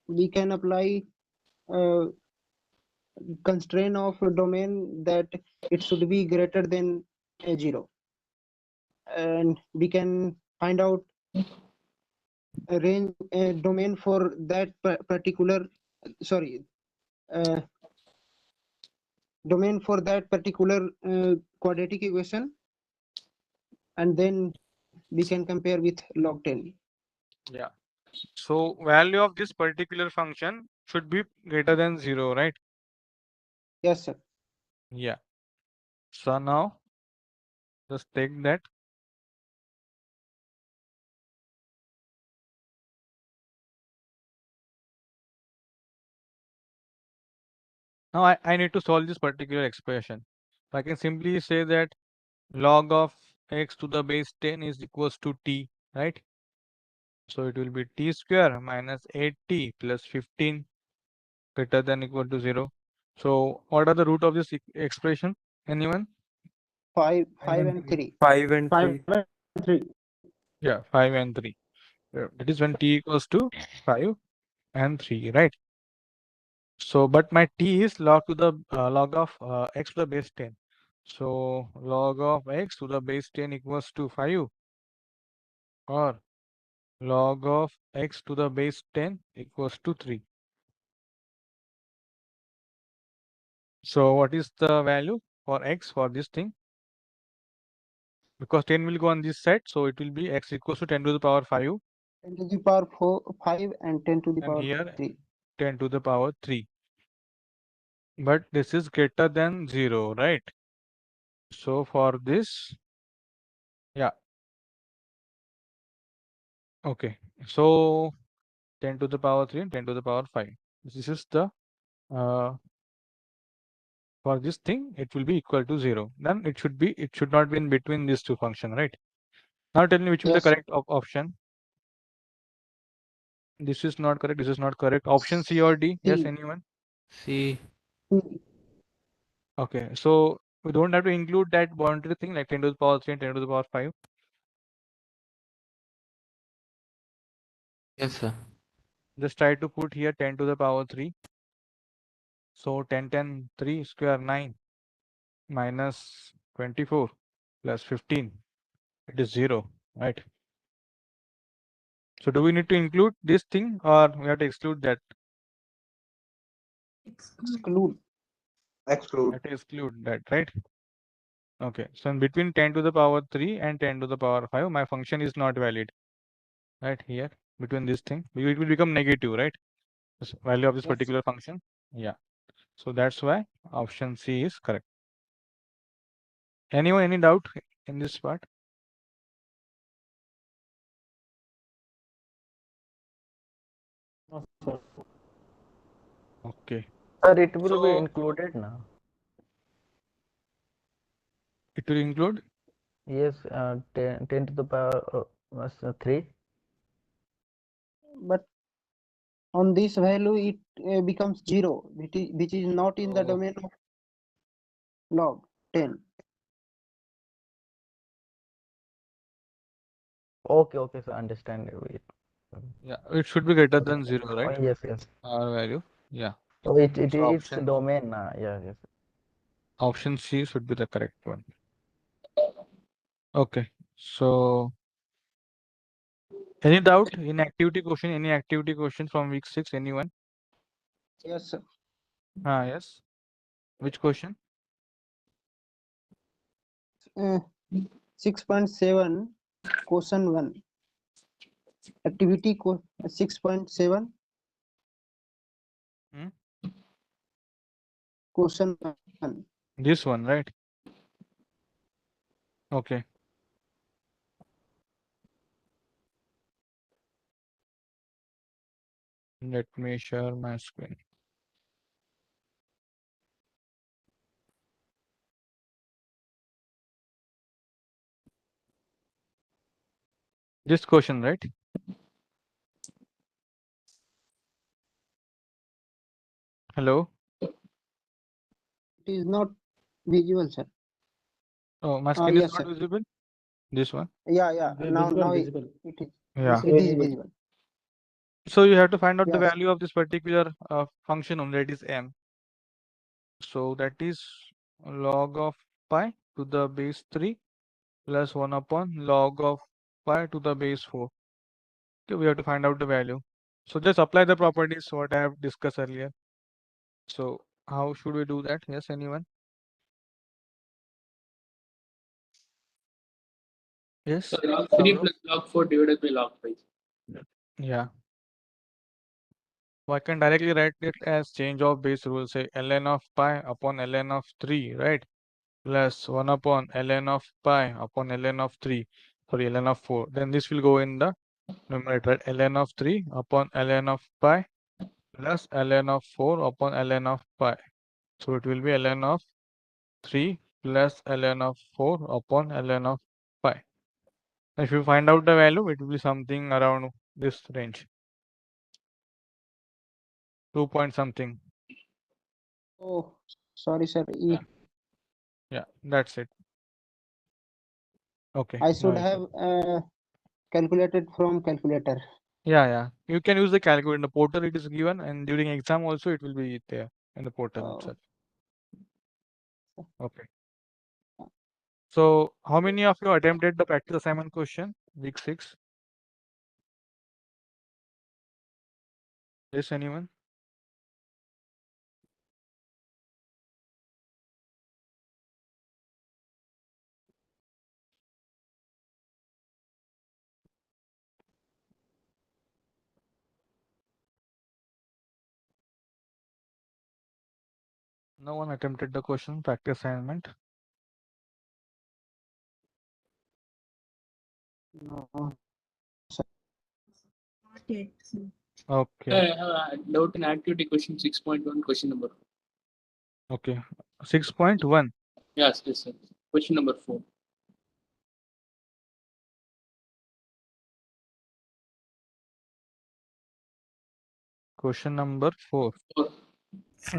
we can apply constraint of a domain that it should be greater than 0, and we can find out a range domain for that particular sorry domain for that particular quadratic equation, and then we can compare with log 10. Yeah. So value of this particular function should be greater than 0, right? Yes, sir. Yeah. So now just take that. Now I need to solve this particular expression. I can simply say that log of x to the base 10 is equals to t, right? So it will be t square minus 8t plus 15 greater than equal to 0. So what are the root of this expression? Anyone? 5 and 3. 5 and 5 3. and 3. Yeah, 5 and 3. That is when t equals to 5 and 3, right? So, but my t is log to the log of x to the base 10. So log of x to the base 10 equals to 5, or log of x to the base 10 equals to 3. So what is the value for x for this thing? Because 10 will go on this side, so it will be x equals to 10 to the power 5, 10 to the power 5 and 10 to the and power here 3. 10 to the power 3. But this is greater than 0, right? So for this, yeah. Okay. So 10 to the power 3 and 10 to the power 5. This is the for this thing, it will be equal to 0. Then it should not be in between these two functions, right? Now tell me which will be the Yes, correct option. This is not correct. This is not correct. Option C or D? Yes, C. anyone? C. Okay, so we don't have to include that boundary thing like 10 to the power 3 and 10 to the power 5. Yes, sir. Just try to put here 10 to the power 3. So 10, 10, 3 square 9 minus 24 plus 15. It is 0, right? So do we need to include this thing or we have to exclude that? Exclude. Exclude. Have to exclude that, right? Okay, so in between 10 to the power 3 and 10 to the power 5, my function is not valid, right? Here, between this thing, it will become negative, right? This value of this Yes. particular function. Yeah. So that's why option C is correct. Anyone, any doubt in this part? No, sir. Okay. Sir, it will be So included now. it will include? Yes, 10 to the power 3. But on this value, it becomes 0, which is not in the Oh, domain of log 10. Okay, so understand it. yeah, it should be greater than 0, Oh, right? yes. R value. Yeah. So it's So domain now. Yes. option C should be the correct one. Okay. So any doubt in activity question? Any activity question from week 6? Anyone? Yes, sir. Yes. Which question? 6.7 question 1. Activity 6.7 Hmm? question 1. This one, right? Okay. Let me share my screen. This question, right? Hello? It is not visual, sir. Oh, my screen is Yes, not sir. visible. This one. Yeah. Now Visible. Yeah. it is visible. So you have to find out the Yes. value of this particular function only, that is m. So that is log of pi to the base 3 plus 1 upon log of pi to the base 4. Okay, we have to find out the value. So just apply the properties what I have discussed earlier. So how should we do that? Yes, anyone? Yes. So log 3 Saurav? plus log 4 divided by log 5. Yeah. So I can directly write it as change of base rule, say ln of pi upon ln of 3, right? Plus 1 upon ln of pi upon ln of 3, sorry, ln of 4. Then this will go in the numerator, right? Ln of 3 upon ln of pi plus ln of 4 upon ln of pi. So it will be ln of 3 plus ln of 4 upon ln of pi. If you find out the value, it will be something around this range. 2 point something. Oh, sorry, sir. Yeah, that's it. Okay. I no should issue. have calculated from calculator. Yeah. You can use the calculator in the portal. It is given, and during exam also it will be there in the portal Oh, itself. Okay. So, how many of you attempted the practice assignment question week 6? Yes, anyone? No one attempted the question practice assignment. no. Okay. I have a doubt in activity question 6.1, question number. Okay. 6.1. Yes, sir. Question number 4. Question number 4.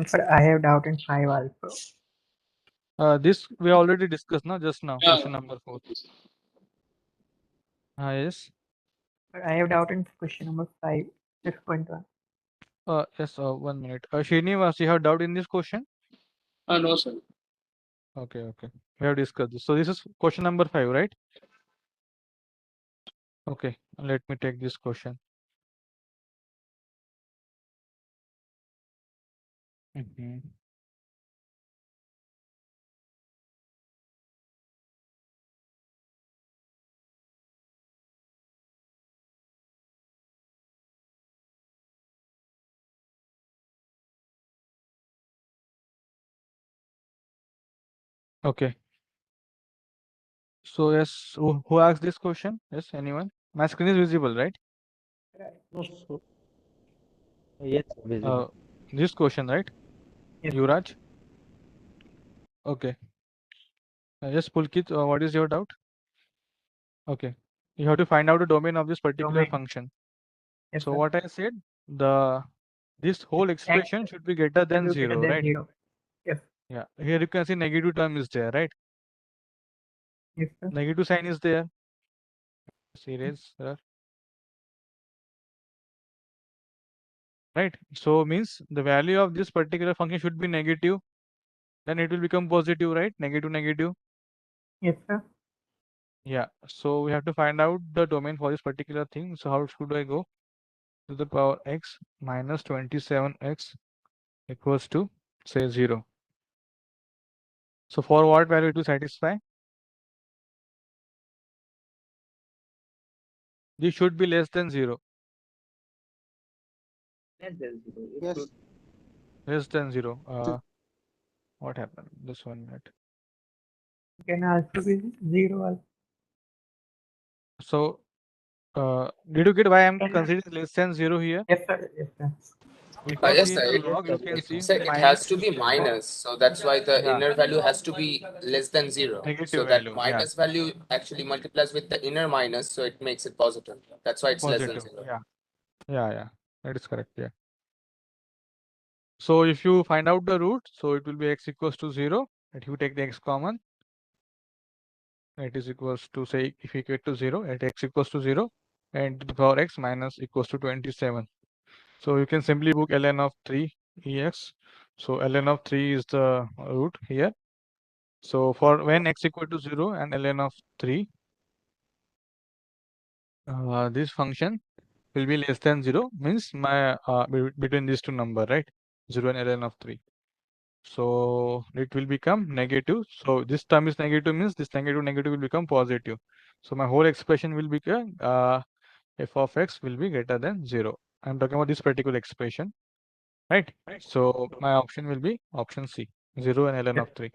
Sir, I have doubt in 5 also. This we already discussed now, just now. Yeah. Question number 4. Yes. Sir, I have doubt in question number 5, 6.1. Yes. 1 minute. Srinivas, you have doubt in this question? No, sir. Okay. We have discussed this. So this is question number 5, right? Okay. Let me take this question. Mhm. Okay. So yes, who asked this question? Yes, anyone? My screen is visible, right? No, so yes, visible. This question, right? Yes, sir. Yuvraj? Okay. Yes, Pulkit, what is your doubt? Okay. You have to find out the domain of this particular Domain. function. Yes, So sir. what I said, this whole expression should be greater than Greater 0, than right? 0. Yes. Yeah. Here you can see negative term is there, right? Yes, sir. Negative sign is there. Erase there. Right. So means the value of this particular function should be negative. Then it will become positive, right? Negative. Yes, sir. Yeah. So we have to find out the domain for this particular thing. So how should I go? To the power x minus 27x equals to say 0. So for what value it will satisfy? This should be less than 0. Less than 0. It Yes. should Less than 0. What happened? This 1 minute. It can also be 0 also. So did you get why I'm Can- considering less than 0 here? Yes, sir. Yes, sir. Because Yes, in sir. the log you can see It has to be minus minus, so that's why the Yeah. inner value has to be less than 0. Negative So value, that minus value actually multiplies with the inner minus, so it makes it positive. That's why it's less than positive. 0. Yeah. That is correct. Yeah. So if you find out the root, so it will be x equals to 0. If you take the x common, it is equals to, say, if you equate to 0, at x equals to 0, and to the power x minus equals to 27. So you can simply book ln of 3 ex. So ln of 3 is the root here. So for when x equal to 0 and ln of 3, this function will be less than 0, means my between these two number, right? 0 and ln of 3. So it will become negative. So this term is negative means this negative will become positive. So my whole expression will become f of x will be greater than 0. I'm talking about this particular expression, right? So my option will be option C, 0 and ln of 3.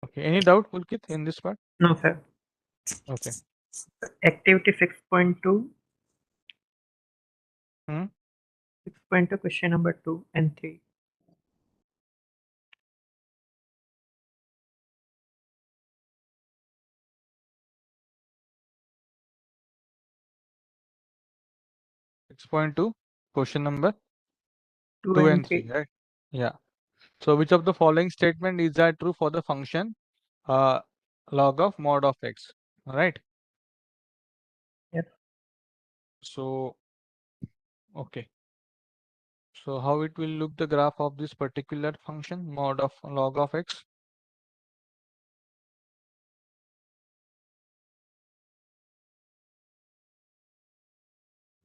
Okay, any doubt, Pulkit, in this part? No, sir. Okay. Activity 6.2. Hmm? 6.2 question number 2 and 3. Six point two, question number 2 2 and and 3, 3. right? Yeah. So which of the following statement is that true for the function uh, log of mod of x, right? Yes. So, okay. So how it will look the graph of this particular function mod of log of x?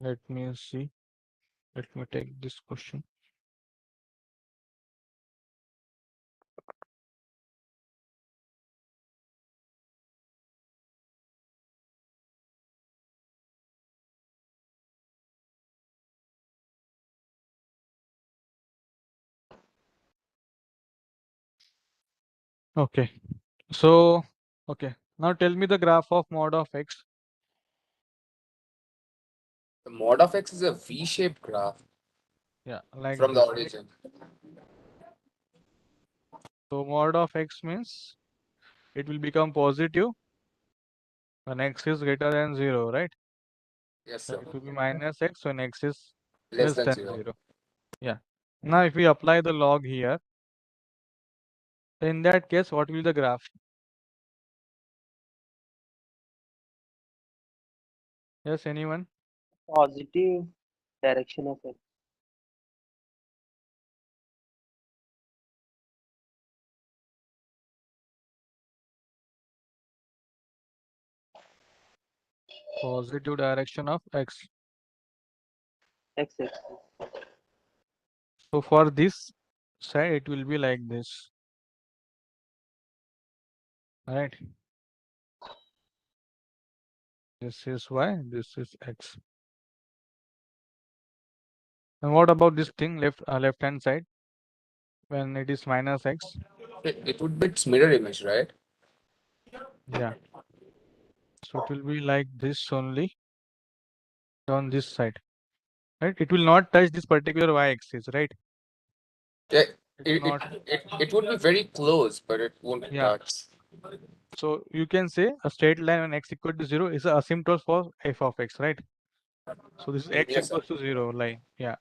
Let me see. Let me take this question. Okay. So, okay. Now tell me the graph of mod of x. The mod of x is a V-shaped graph Yeah, like from the this, right? origin. So mod of x means it will become positive when x is greater than 0, right? Yes, So sir. it will be minus x when x is Less less than than 0. 0. Yeah. Now if we apply the log here, in that case, what will be the graph? Yes, anyone? Positive direction of x. Positive direction of x. X. So for this side, it will be like this, right? This is y, this is x. And what about this thing left hand side when it is minus x? It would be its mirror image, right? Yeah. So it will be like this only on this side, right? It will not touch this particular y-axis, right? Yeah, It will not. it would be very close, but it won't Yeah. touch. So you can say a straight line when x equal to 0 is a asymptote for f of x, right? So this is x Yes, sir. equals to 0 line. Yeah.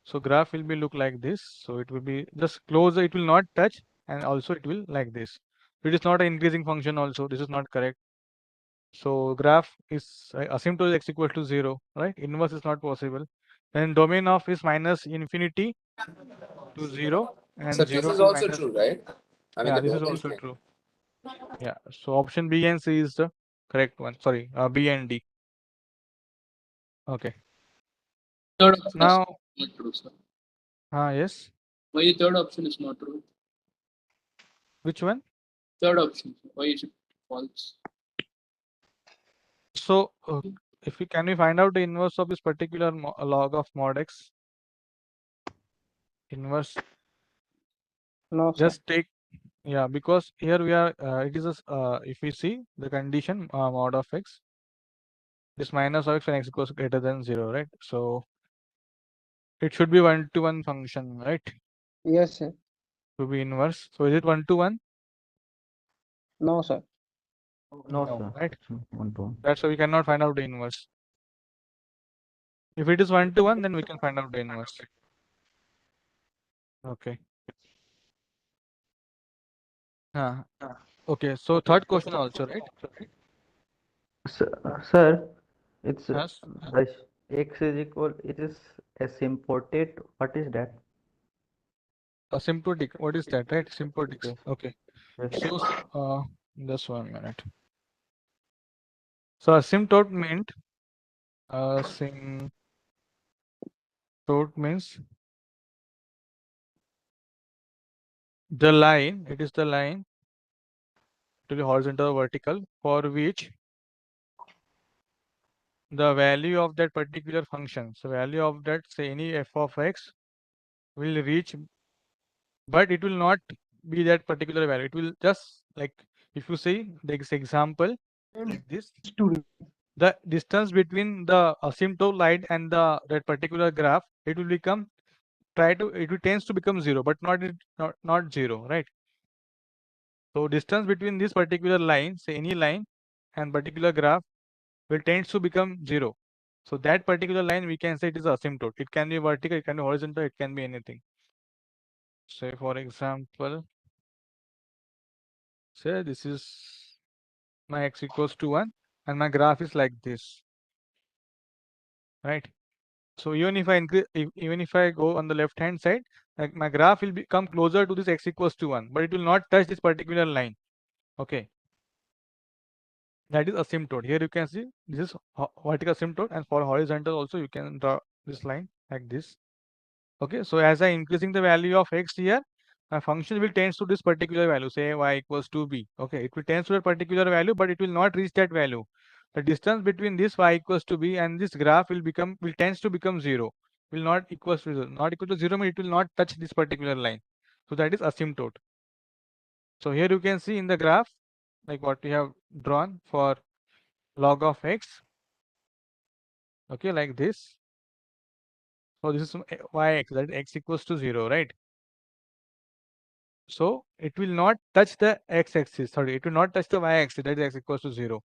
So graph will be look like this. So it will be just closer. It will not touch, and also it will like this. It is not an increasing function. Also, this is not correct. So graph is asymptote x equal to 0, right? Inverse is not possible. Then domain of is minus infinity to 0 So and this 0 is to also minus. true, right? I mean, Yeah, the this is domain also thing. true. Yeah. So option B and C is the correct one. Sorry, B and D. Okay. Third option is Now, not true, sir. yes. Why the third option is not true? Which one? Third option. Why is it false? So, if we can we find out the inverse of this particular log of mod x? Inverse. No, sir. Just take, yeah, because here we are. It is if we see the condition mod of x, this minus of x when x equals greater than 0, right? So it should be 1-to-1 function, right? Yes, sir. To be inverse. So is it 1-to-1? No, sir. No, No, sir. right? It's not 1-to-1. That's why we cannot find out the inverse. If it is 1-to-1, then we can find out the inverse. Okay. Okay. So third question also, right? Sir, it's Yes. the x is equal, it is asymptotic. What is that? Asymptotic. What is that, right? Symptotics. Yes. Okay. Yes. So, just 1 minute. So asymptote meant asymptote means the line, it is the line to the horizontal or vertical for which the value of that particular function, so value of that, say any f of x will reach, but it will not be that particular value. It will just, like, if you see this example like this, the distance between the asymptote line and the that particular graph, it will become it will tends to become 0, but not 0, right? So distance between this particular line, say any line, and particular graph will tends to become 0. So that particular line, we can say it is asymptote. It can be vertical, it can be horizontal, it can be anything. Say for example, say this is my x equals to 1 and my graph is like this, right? So even if I increase, even if I go on the left hand side, like my graph will become closer to this x equals to 1, but it will not touch this particular line. Okay, that is asymptote. Here you can see this is vertical asymptote, and for horizontal also you can draw this line like this. Okay, so as I increasing the value of x here, my function will tends to this particular value, say y equals to b. Okay, it will tends to a particular value, but it will not reach that value. The distance between this y equals to b and this graph will tends to become 0. Will not equals to 0. Not equal to 0 means it will not touch this particular line. So that is asymptote. So here you can see in the graph, like what we have drawn for log of x. Okay, like this. So this is yx, that is x equals to 0, right? So it will not touch the x-axis. Sorry, it will not touch the y-axis, that is x equals to 0.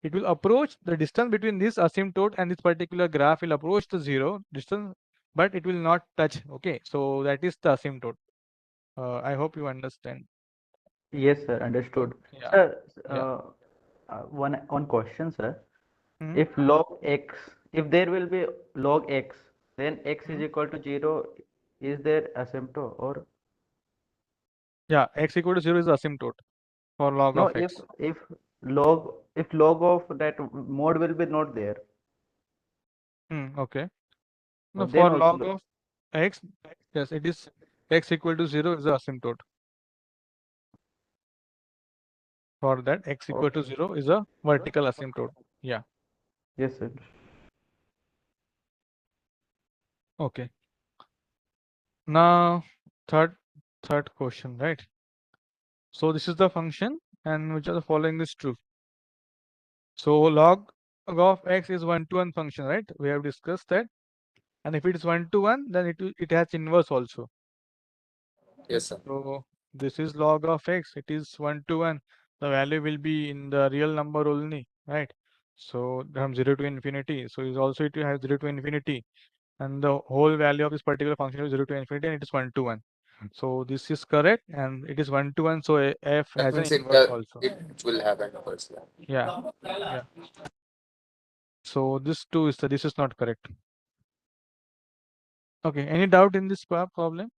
It will approach the distance between this asymptote and this particular graph will approach the 0 distance, but it will not touch. Okay, so that is the asymptote. I hope you understand. Yes, sir. Understood. Yeah. Sir, Yeah. one question, sir. Mhm. If log x, if there will be log x, then x is Mhm. equal to 0. Is there asymptote or Yeah, x equal to 0 is asymptote for log no? of x. If log of that mode will be not there, Okay. No, then for also log of x, yes, it is x equal to 0 is the asymptote. For that, x equal to 0 is a vertical asymptote. Yeah. yes, sir. Okay. Now, third question, right? So this is the function, and which are the following is true. So log of x is 1-to-1 function, right? We have discussed that. And if it is 1-to-1, then it has inverse also. Yes, sir. So this is log of x. It is 1-to-1. The value will be in the real number only, right? So from 0 to infinity. So is also it will have 0 to infinity, and the whole value of this particular function is 0 to infinity, and it is 1-to-1. So this is correct, and it is 1-to-1. So f That has an means inverse also. it will have an inverse. Yeah. Yeah. So this too is this is not correct. Okay. Any doubt in this problem?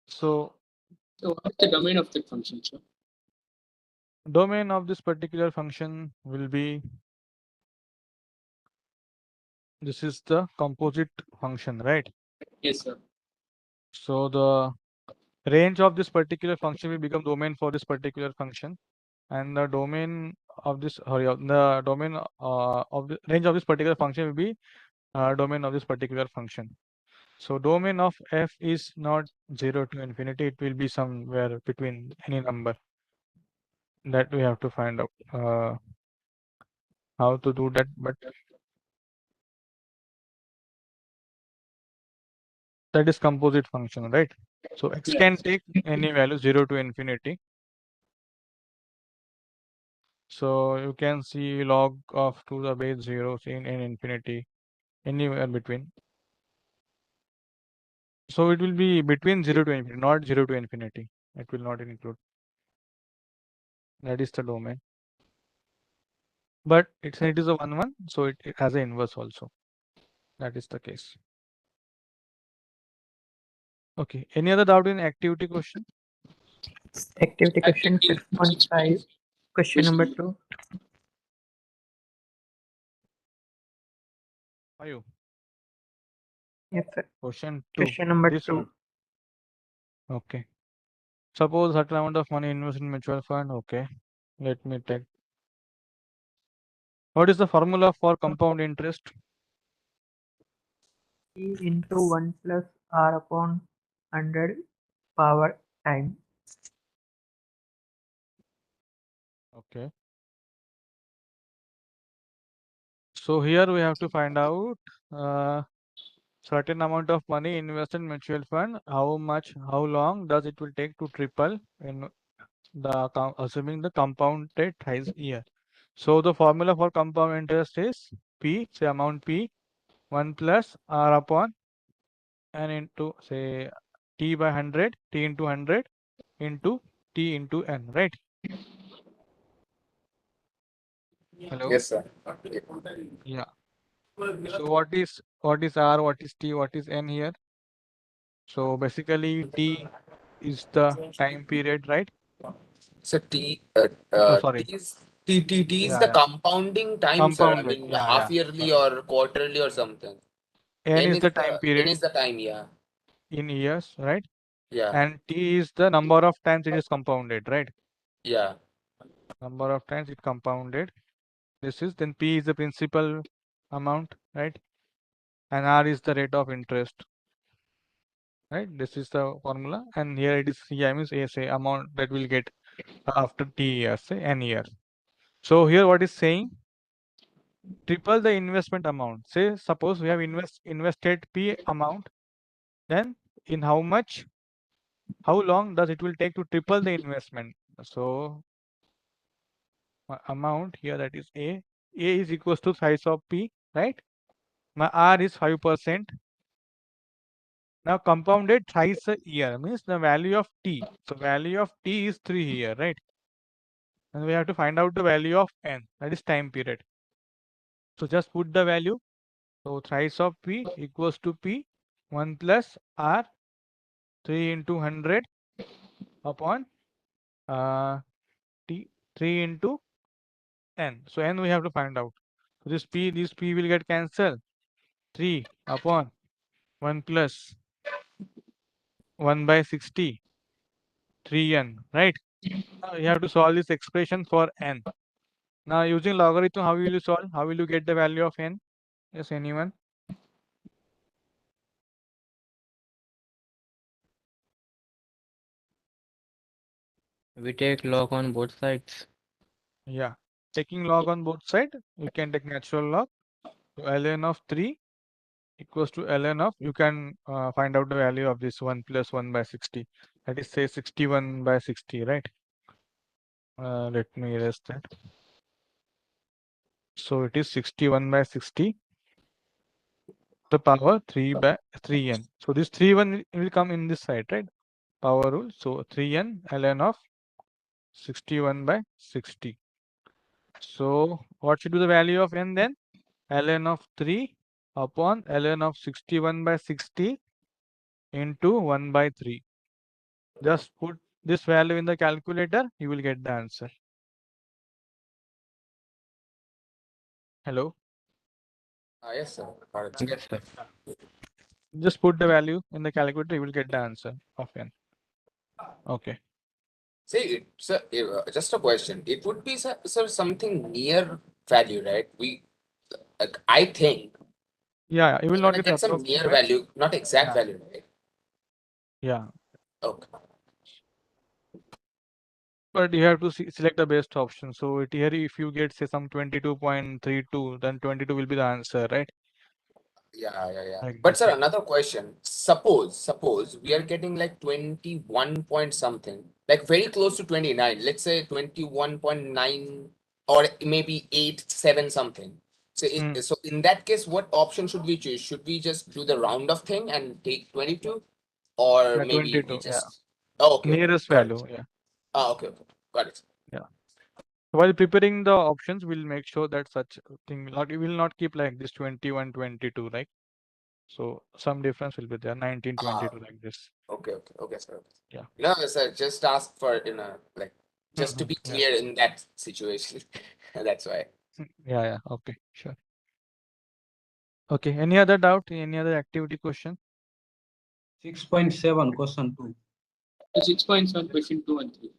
So what's the domain of that function, sir? domain of this particular function will be, this is the composite function, right? Yes, sir. So the range of this particular function will become domain for this particular function, and the domain of this the domain of the range of this particular function will be domain of this particular function. So domain of f is not 0 to infinity, it will be somewhere between any number. That we have to find out how to do that, but that is composite function, right? So x can take any value 0 to infinity. So you can see log of to the base 0 in infinity, anywhere between. So it will be between 0 to infinity, not 0 to infinity. It will not include. That is the domain. But it is a 1-1, so it has an inverse also. That is the case. Okay. Any other doubt in activity question? Activity question Activity 6.5, question number 2. 5. Yes, sir. Question 2. Question number This 2. one. Okay. Suppose certain amount of money invested in mutual fund. Okay, let me take. What is the formula for compound interest? T into 1 plus R upon 100 power time. Okay. So here we have to find out certain amount of money invested in mutual fund. How much? How long does it will take to triple in the assuming the compounded thrice year? So the formula for compound interest is P, say amount P, 1 plus R upon n into say T by 100, T into 100 into T into N, right? Hello? Yes, sir. Yeah. So what is R, what is T, what is N here? So basically T is the time period, right? So T, Oh, T sorry. is T is Yeah, the yeah. compounding time, sir. I Compounded. mean, Yeah, half yeah. yearly Sorry. or quarterly or something. N is the time N period is the time, yeah. in years, right? Yeah, And T is the number of times it is compounded, right? yeah. Number of times it compounded. This is then P is the principal amount, right? And R is the rate of interest, right? This is the formula. And here it is CI means say amount that will get after T years, say N years. So here what is saying? Triple the investment amount. Say suppose we have invested P amount, then in how much, how long does it will take to triple the investment? So my amount here, that is A is equals to size of P, right? My R is 5%. Now compounded thrice a year means the value of T. So value of T is 3 here, right? And we have to find out the value of N, that is time period. So just put the value. So thrice of P equals to P 1 plus R 3 into 100 upon T 3 into N. So N we have to find out. So this P will get cancelled. 3 upon 1 plus 1 by 60, 3N, right? Now you have to solve this expression for N. Now using logarithm, how will you solve? How will you get the value of N? Yes, anyone? We take log on both sides. Yeah. Taking log on both sides, you can take natural log. So ln of 3 equals to ln of, you can find out the value of this 1 plus 1 by 60. That is say 61 by 60, right? Let me erase that. So it is 61 by 60 the power 3 by 3n. So this 3 will come in this side, right? Power rule. So 3n ln of 61 by 60. So what should be the value of n then? Ln of 3 upon ln of 61 by 60 into 1 by 3. Just put this value in the calculator, you will get the answer. Hello? Yes, sir. Got it. Yes, sir. Just put the value in the calculator, you will get the answer of n. Okay. See, sir, just a question. It would be, sir, something near value, right? Like, I think Yeah, you will we're not gonna get the get some near approximate. value, not exact Yeah. value, right? Yeah. Okay. But you have to select the best option. So it here, if you get say some 22.32, then 22 will be the answer, right? Yeah. Like But this. sir, Yeah. another question. Suppose we are getting like 21 point something, like very close to 29. Let's say 21.9 or maybe 8, 7 something. So, Hmm. so in that case, what option should we choose? Should we just do the round of thing and take 22, or Yeah, maybe we 22. Yeah. just? Oh, okay, Nearest got it. value. Yeah. Okay, got it. Yeah. While preparing the options, we'll make sure that such thing we will not keep like this 21, 22, right? So some difference will be there, 19, 22 like this. Okay, sir. Yeah. No, sir, just ask for, like, just to be Yeah. clear in that situation. That's why. Yeah. Okay. Sure. Okay. Any other doubt? Any other activity question? 6.7 question 2. 6.7 question 2 and 3.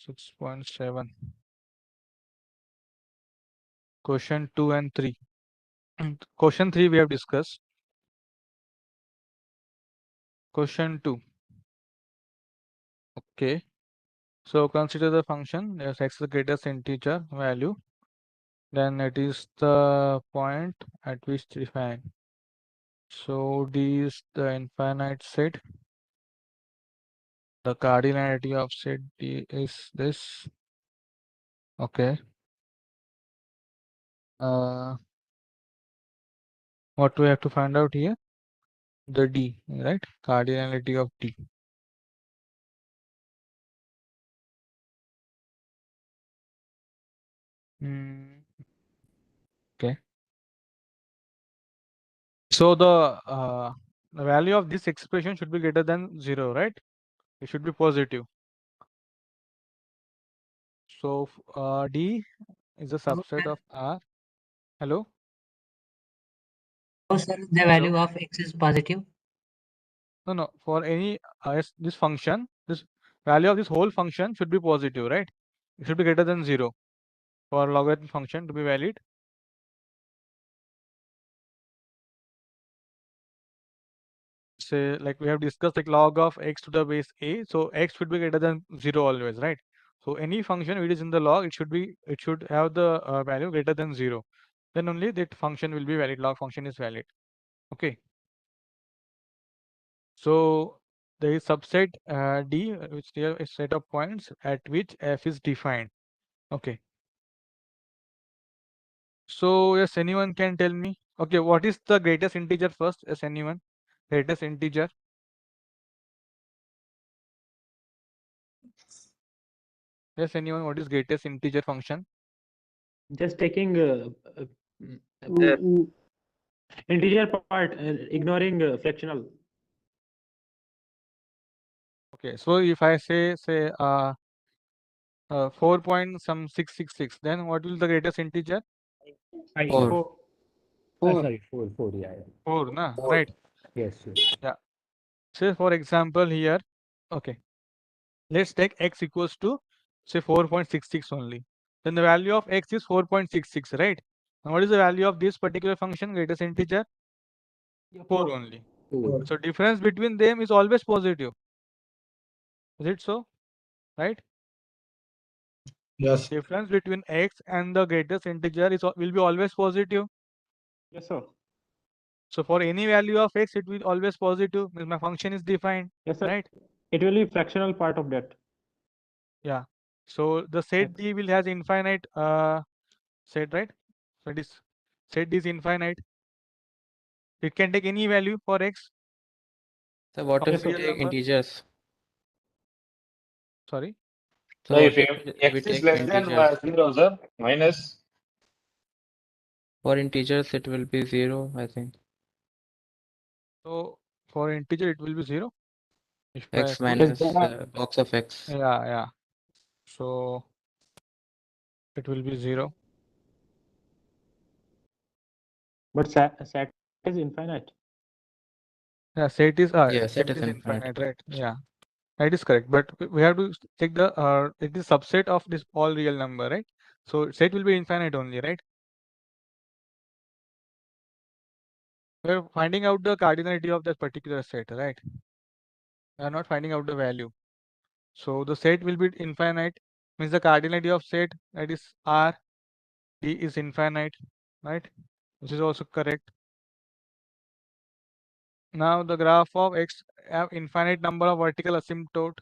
6.7. Question 2 and 3. Question 3 we have discussed. Question 2. Okay. So consider the function as x is the greatest integer value. Then it is the point at which defined. So D is the infinite set. The cardinality of set D is this. Okay. What do we have to find out here? The D, right? Cardinality of D. Okay. So the value of this expression should be greater than 0, right? It should be positive. So D is a subset of R. Hello? Oh, sir, the value of x is positive. No. For any this function, this value of this whole function should be positive, right? It should be greater than 0 for logarithm function to be valid. Say like we have discussed like log of x to the base a, so x should be greater than 0 always, right? So any function which is in the log, it should have the value greater than 0. Then only that function will be valid. Log function is valid. Okay. So there is subset D, which there is set of points at which f is defined. Okay. So yes, anyone can tell me. Okay, what is the greatest integer first? Yes, anyone? Greatest integer. Yes, anyone? What is greatest integer function? Just taking Mm, integer part, ignoring fractional. Okay, so if I say 4.666, then what will the greatest integer? 4. 4. Sorry, 4, 4, yeah. 4, na? Four. Right? Yes, yes. Yeah. Say for example here, okay, let's take x equals to say 4.66 only. Then the value of x is 4.66, right? And what is the value of this particular function, greatest integer? 4 only. 4. So difference between them is always positive. Is it so? Right? Yes. Difference between x and the greatest integer will be always positive. Yes, sir. So for any value of x, it will always positive. Means my function is defined. Yes, sir. Right? It will be fractional part of that. Yeah. So the set X. D will has infinite set, right? So it is set D is infinite. It can take any value for x. So what Of if we real take number. Integers? Sorry. So what if we take integers? 0, sir, minus. For integers, it will be 0, I think. So for integer, it will be 0. If I X say, minus box of x. yeah. So it will be 0. But set is infinite. Yeah, set is Yeah, set set is is infinite. infinite, right? Yeah, that is correct. But we have to check the it is subset of this all real number, right? So set will be infinite only, right? We're finding out the cardinality of that particular set, right? We are not finding out the value. So the set will be infinite, means the cardinality of set, that is R, D is infinite, right? Which is also correct. Now the graph of x have infinite number of vertical asymptote.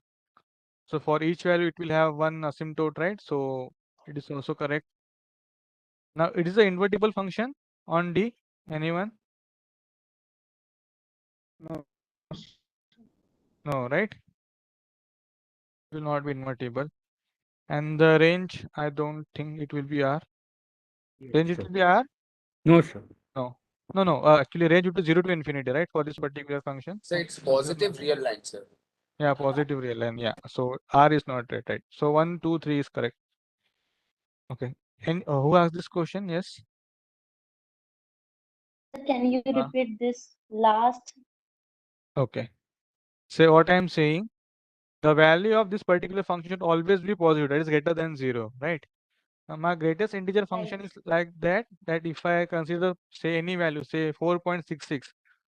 So for each value it will have one asymptote, right? So it is also correct. Now it is an invertible function on D. Anyone? no. No, right? It will not be invertible. And the range, I don't think it will be R. Range it will be R? No, sir. No. Actually range would be 0 to infinity, right? For this particular function. So it's positive real line, sir. Yeah, positive real line. Yeah. So R is not right. So 1, 2, 3 is correct. Okay. And who asked this question? Yes. Can you repeat this Last. Okay. So what I am saying, the value of this particular function should always be positive, that is greater than 0, right? My greatest integer function is like that if I consider say any value, say 4.66,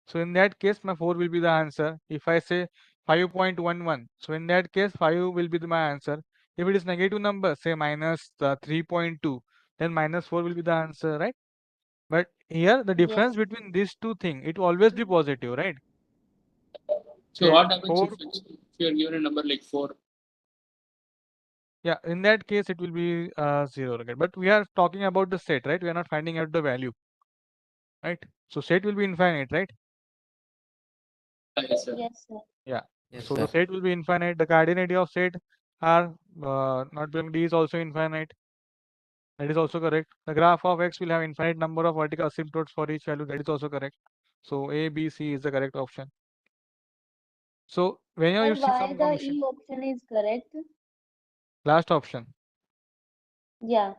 so in that case my 4 will be the answer. If I say 5.11, so in that case 5 will be my answer. If it is negative number, say minus 3.2, then minus 4 will be the answer, right? But here the difference between these two things, it will always be positive, right? So Say what happens 4, if you're given a number like 4? yeah, in that case it will be 0 again. But we are talking about the set, right? We are not finding out the value, right? So set will be infinite, right? Yes, sir. Yes, sir. Yeah. Yes, So sir. the set will be infinite. The coordinate of set are not belonging D is also infinite. That is also correct. The graph of x will have infinite number of vertical asymptotes for each value. That is also correct. So A, B, C is the correct option. So when you are Sir, using why some the function, E option is correct? last option. Yeah.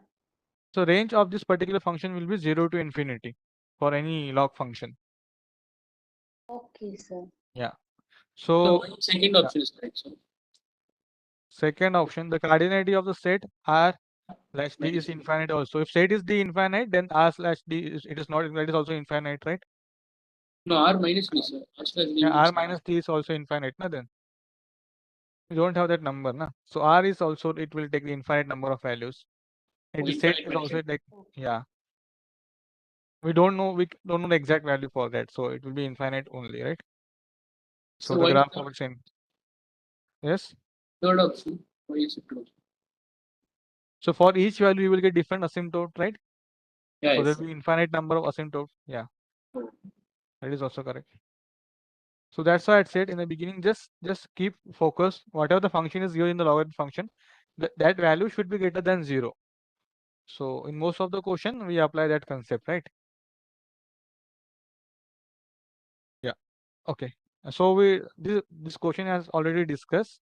So range of this particular function will be 0 to infinity for any log function. Okay, sir. Yeah. So So second yeah, option is correct, sir. second option, the coordinate of the set R slash D is Minus infinite also. If set is D infinite, then R slash D is, it is not, that is also infinite, right? no, R minus D, sir. R slash D Yeah, R means minus D is also infinite, na then. You don't have that number, na. So R is also, it will take the infinite number of values. And the set infinite is also value. like, yeah. We don't know the exact value for that. So it will be infinite only, right? So So the why graph the of its yes. third option? Why is it close? So for each value, you will get different asymptote, right? Yeah, So there yes, will sir. be infinite number of asymptotes. Yeah, Oh. that is also correct. So that's why I said in the beginning, just keep focus. Whatever the function is given in the logarithm function, that value should be greater than 0. So in most of the question, we apply that concept, right? Yeah. Okay. So this question has already discussed.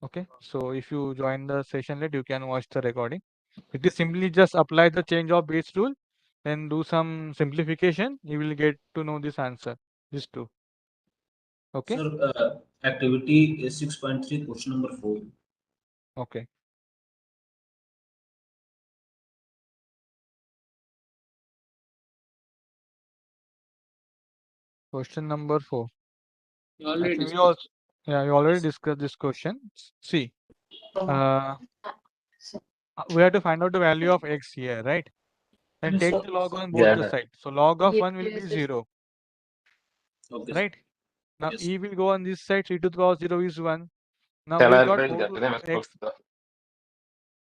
Okay. So if you join the session late, you can watch the recording. It is simply just apply the change of base rule, then do some simplification. You will get to know this answer. These two. Okay. Sir, activity is 6.3, question number 4. Okay. Question number 4. You already Actually, discussed. we already discussed this question. See, we have to find out the value of x here, right? And take the log on both the sides. So log of 1 will be 0, Okay, sir. right? Now Yes. e will go on this side, e to the power 0 is 1. Now we got 4 to x.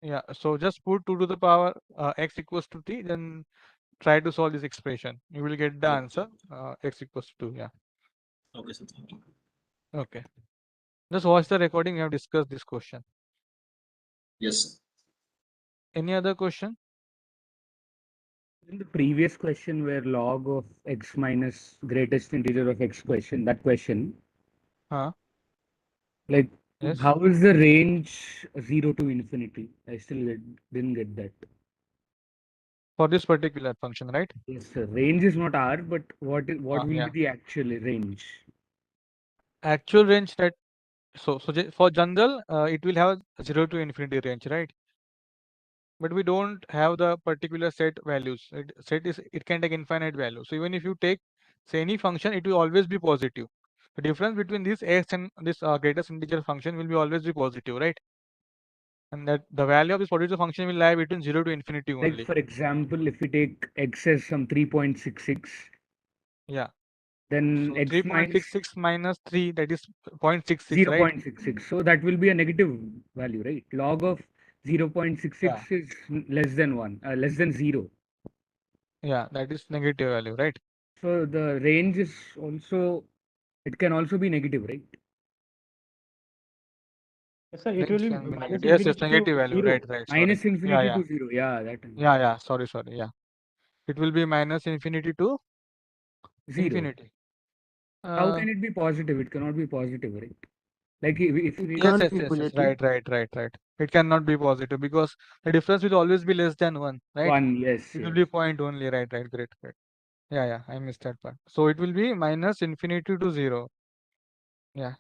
Yeah, so just put 2 to the power x equals to 3, then try to solve this expression. You will get the Okay. answer x equals to 2. Yeah. Okay, sir. Thank you. Okay. Just watch the recording. We have discussed this question. Yes, sir. Any other question? In the previous question where log of x minus greatest integer of x question, that question, Huh? like Yes. how is the range 0 to infinity? I still didn't get that. For this particular function, right? Yes, sir. Range is not R, but what will Yeah. be the actual range? Actual range that for general, it will have 0 to infinity range, right? But we don't have the particular set values. It can take infinite value. So even if you take say any function, it will always be positive. The difference between this x and this greatest integer function will be always be positive, right? And that the value of this particular function will lie between 0 to infinity Like only. for example, if we take x as some 3.66, Yeah. then So x minus 3.66 minus 3, that is 0.66, right? 0.66. So that will be a negative value, right? Log of 0.66 Yeah. is less than 1, less than 0. Yeah, that is negative value, right? So the range is also, it can also be negative, right? Yes, sir. It will Range be can be minus negative. Yes, yes, infinity to negative value. 0. Right. Sorry. Minus infinity to 0. Yeah, that time. Yeah. Sorry. Yeah. It will be minus infinity to 0. infinity. How can it be positive? It cannot be positive, right? Like if It we Yes. can't be positive. Right. It cannot be positive because the difference will always be less than 1, right? 1, yes, It will yes. be point only. Right. Great. Yeah, I missed that part. So it will be minus infinity to 0. Yeah.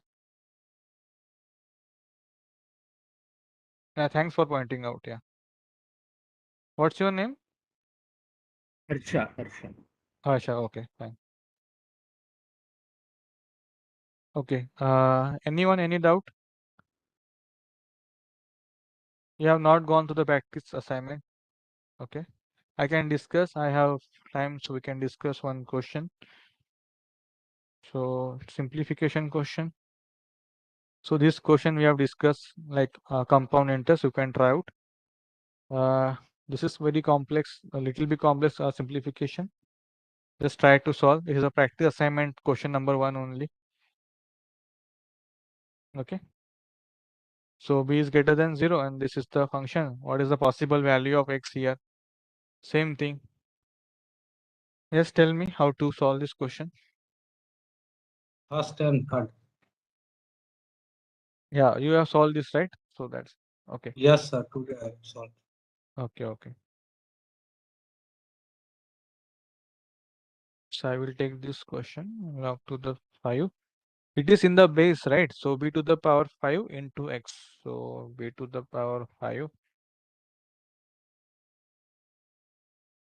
Yeah, thanks for pointing out. Yeah. What's your name? Harsha. Asha. Okay, fine. Okay. Anyone, any doubt? You have not gone to the practice assignment. Okay. I can discuss. I have time, so we can discuss one question. So simplification question. So this question we have discussed like compound interest. You can try out. This is very complex, a little bit complex simplification. Just try to solve. This is a practice assignment question number 1 only. Okay. So b is greater than 0 and this is the function. What is the possible value of x here? Same thing. Just tell me how to solve this question. First and third. Yeah, you have solved this, right? So that's okay. Yes, sir. Today I have solved. Okay. So I will take this question log to the 5. It is in the base, right? So b to the power 5 into x. So b to the power 5,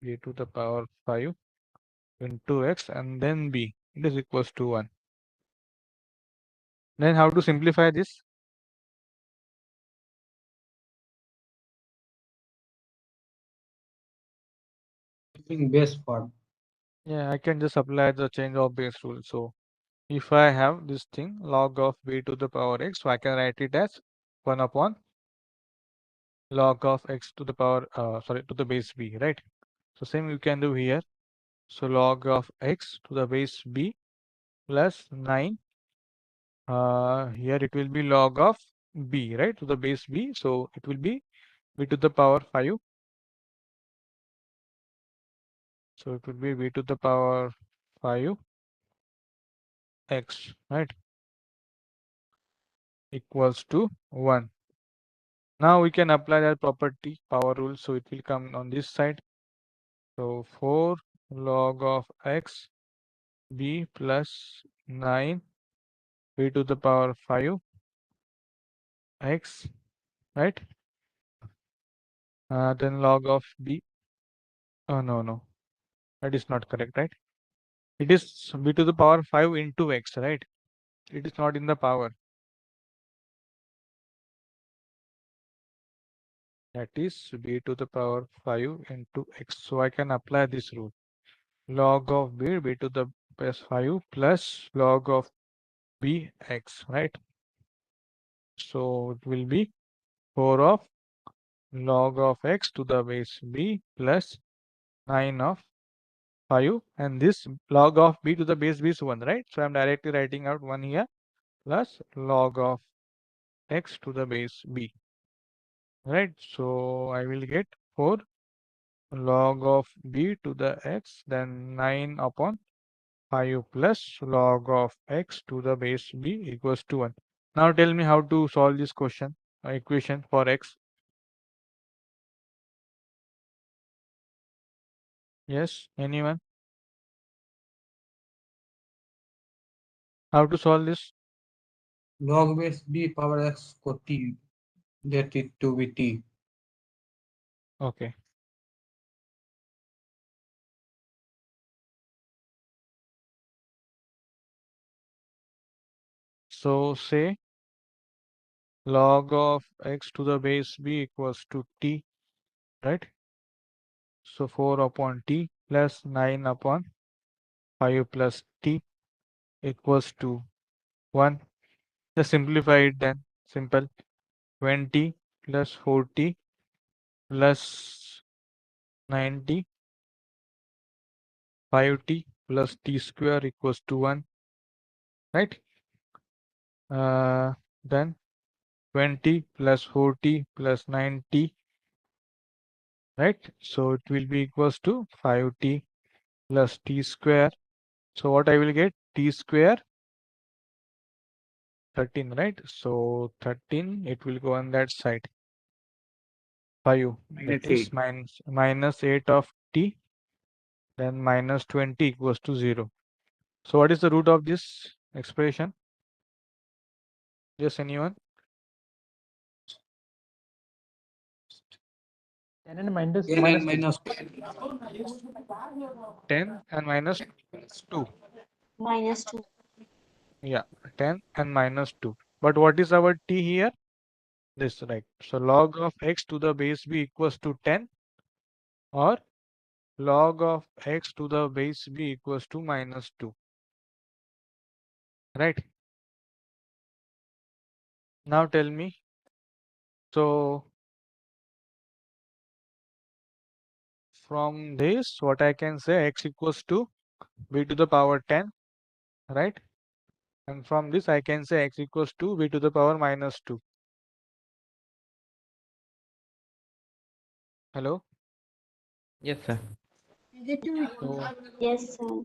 b to the power 5 into x and then b. It is equals to 1. Then how to simplify this? Base form. Yeah, I can just apply the change of base rule. So if I have this thing log of b to the power x, so I can write it as 1 upon log of x to the power to the base b, right? So same you can do here. So log of x to the base b plus 9. Here it will be log of b, right, to the base b. So it will be b to the power 5. So it will be b to the power 5 x, right, equals to 1. Now we can apply that property power rule. So it will come on this side. So 4 log of x b plus 9 b to the power 5 x, right? Then log of b. Oh, no. That is not correct, right? It is b to the power 5 into x, right? It is not in the power. That is b to the power 5 into x. So I can apply this rule. Log of b to the base 5 plus log of b x, right? So it will be 4 of log of x to the base b plus 9 of 5, and this log of b to the base b is 1, right? So I'm directly writing out 1 here plus log of x to the base b, right? So I will get 4 log of b to the x, then 9 upon 5 plus log of x to the base b equals to 1. Now tell me how to solve this question, equation for x. Yes, anyone? How to solve this? Log base b power x को t. Let it to be t. Okay. So say log of x to the base b equals to t, right? So 4 upon t plus 9 upon 5 plus t equals to 1. Just simplify it then. Simple. 20 plus 40 plus 90, 5t plus t square equals to 1, right? Then 20 plus 40 plus 9t, right? So it will be equals to 5t plus t square. So what I will get? T square 13, right? So 13, it will go on that side. 5, that Minus is 8. minus 8 of t, then minus 20 equals to 0. So what is the root of this expression? Yes, anyone? 10 and minus 10 and minus 10 and minus 2. Minus 2. Yeah, 10 and minus 2. But what is our t here? This, right? So log of x to the base b equals to 10, or log of x to the base b equals to minus 2. Right? Now tell me. So from this, what I can say, x equals to b to the power 10, right? And from this, I can say x equals to b to the power minus 2. Hello? Yes, sir. So Yes, sir.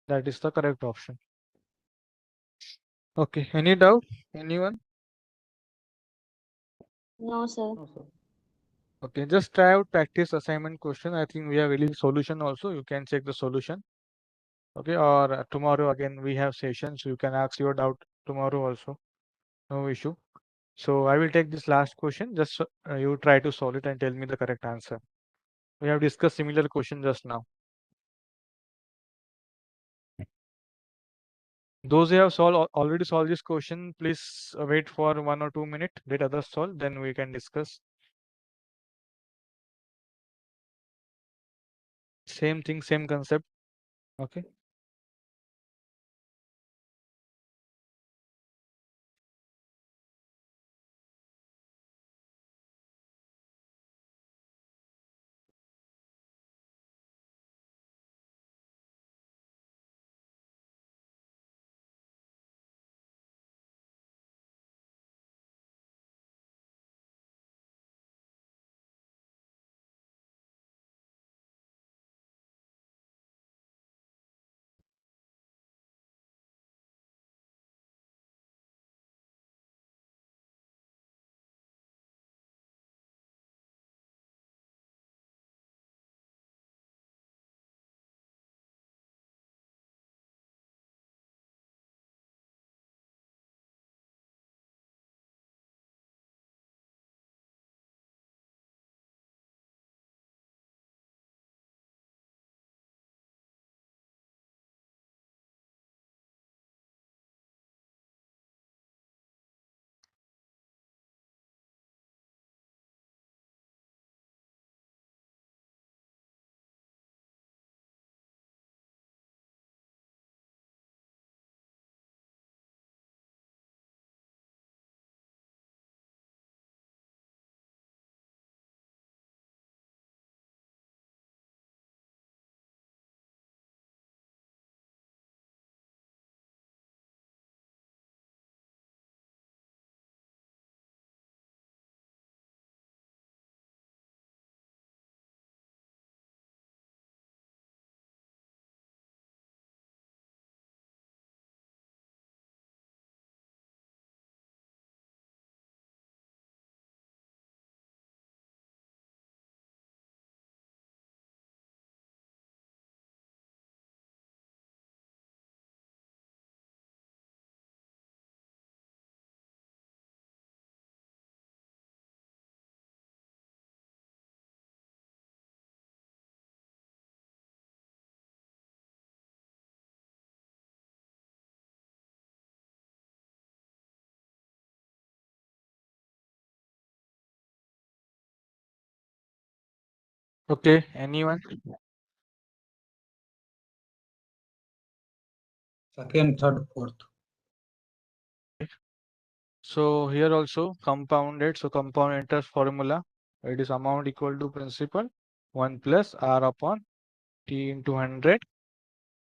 that is the correct option. Okay, any doubt? Anyone? No, sir. No, sir. Okay, just try out practice assignment question. I think we have released solution also. You can check the solution. Okay, or tomorrow again we have sessions. You can ask your doubt tomorrow also. No issue. So I will take this last question. Just you try to solve it and tell me the correct answer. We have discussed similar question just now. Those who have already solved this question, please wait for 1 or 2 minutes. Let others solve, then we can discuss. Same thing, same concept. Okay. Okay, anyone? second, third, fourth. So here also compounded. So compound interest formula. It is amount equal to principal 1 plus r upon t into 100,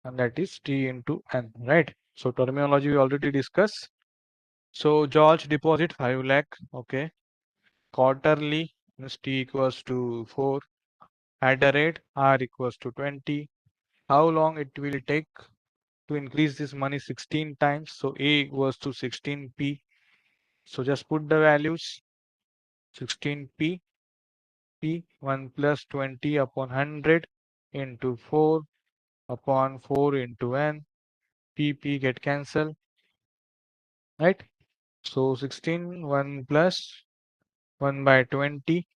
and that is t into n, right? So terminology we already discussed. So George deposit 5 lakh. Okay. Quarterly means t equals to 4. At the rate r equals to 20. How long it will take to increase this money 16 times? So a equals to 16p. So just put the values 16p, p 1 plus 20 upon 100 into 4 upon 4 into n. PP get cancelled, right? So 16, 1 plus 1 by 20,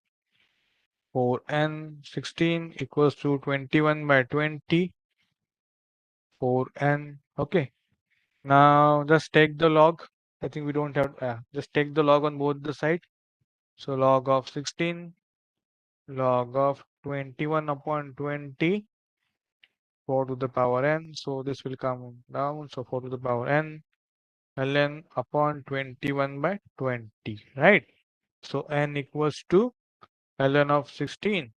4n, 16 equals to 21 by 20, 4n. Okay. Now just take the log. I think we don't have, just take the log on both the side. So log of 16, log of 21 upon 20, 4 to the power n. So this will come down. So 4 to the power n, ln upon 21 by 20, right? So n equals to ln of 16,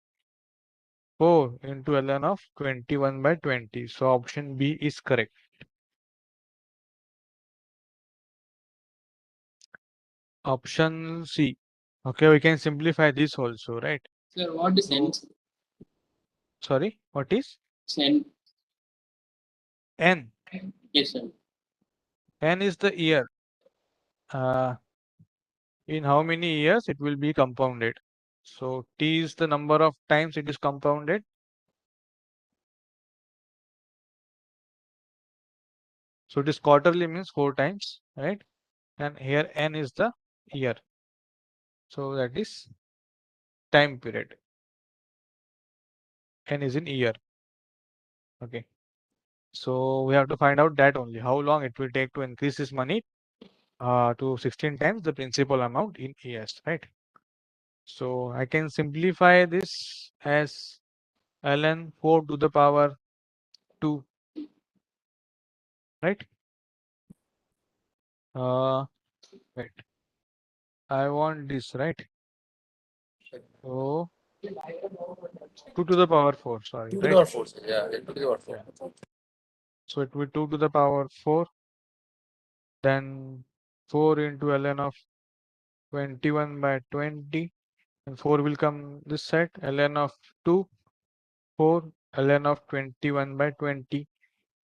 4 into ln of 21 by 20. So option B is correct. Option C. Okay, we can simplify this also, right? Sir, what is n? Sorry, what is N. n? Yes, sir. N is the year. In how many years it will be compounded? So T is the number of times it is compounded. So it is quarterly means 4 times, right? And here n is the year. So that is time period. N is in year. Okay. So we have to find out that only how long it will take to increase this money to 16 times the principal amount in years, right? So I can simplify this as ln 4 to the power 2, right? Wait, I want this, right? So 2 to the power 4, sorry, 2 to the right? power 4. Yeah, 2 to the power 4. Yeah. So it will be 2 to the power 4, then 4 into ln of 21 by 20, and 4 will come this side, ln of 2, 4, ln of 21 by 20,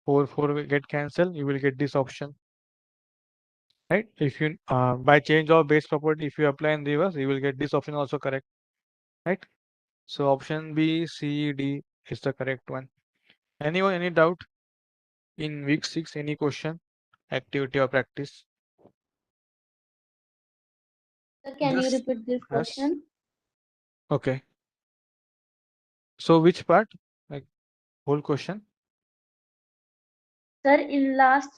4 will get cancelled, you will get this option, right? If you by change of base property, if you apply in reverse, you will get this option also correct, right? So option B, C, D is the correct one. Anyone, any doubt in week 6, any question, activity or practice? Sir, can you Just repeat this yes. question? Okay. So which part? Like whole question? Sir, in last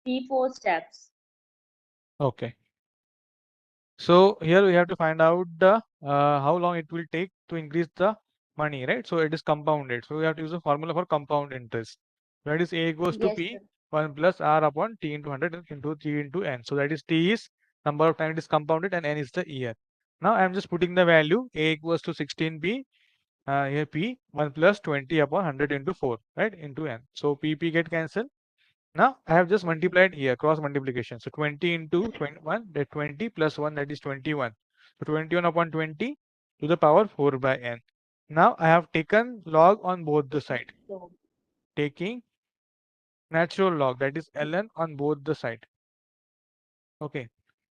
3-4 steps. Okay. So here we have to find out the how long it will take to increase the money, right? So it is compounded. So we have to use a formula for compound interest. That is A equals to Yes, P sir. 1 plus R upon T into 100 into 3 into N. So that is T is number of time it is compounded and N is the year. Now I am just putting the value A equals to 16P. Here P 1 plus 20 upon 100 into 4, right? Into N. So PP get cancelled. Now I have just multiplied here, cross multiplication. So 20 into 21, that 20 plus 1, that is 21. So 21 upon 20 to the power 4 by n. Now I have taken log on both the side. Taking natural log, that is ln on both the side. Okay.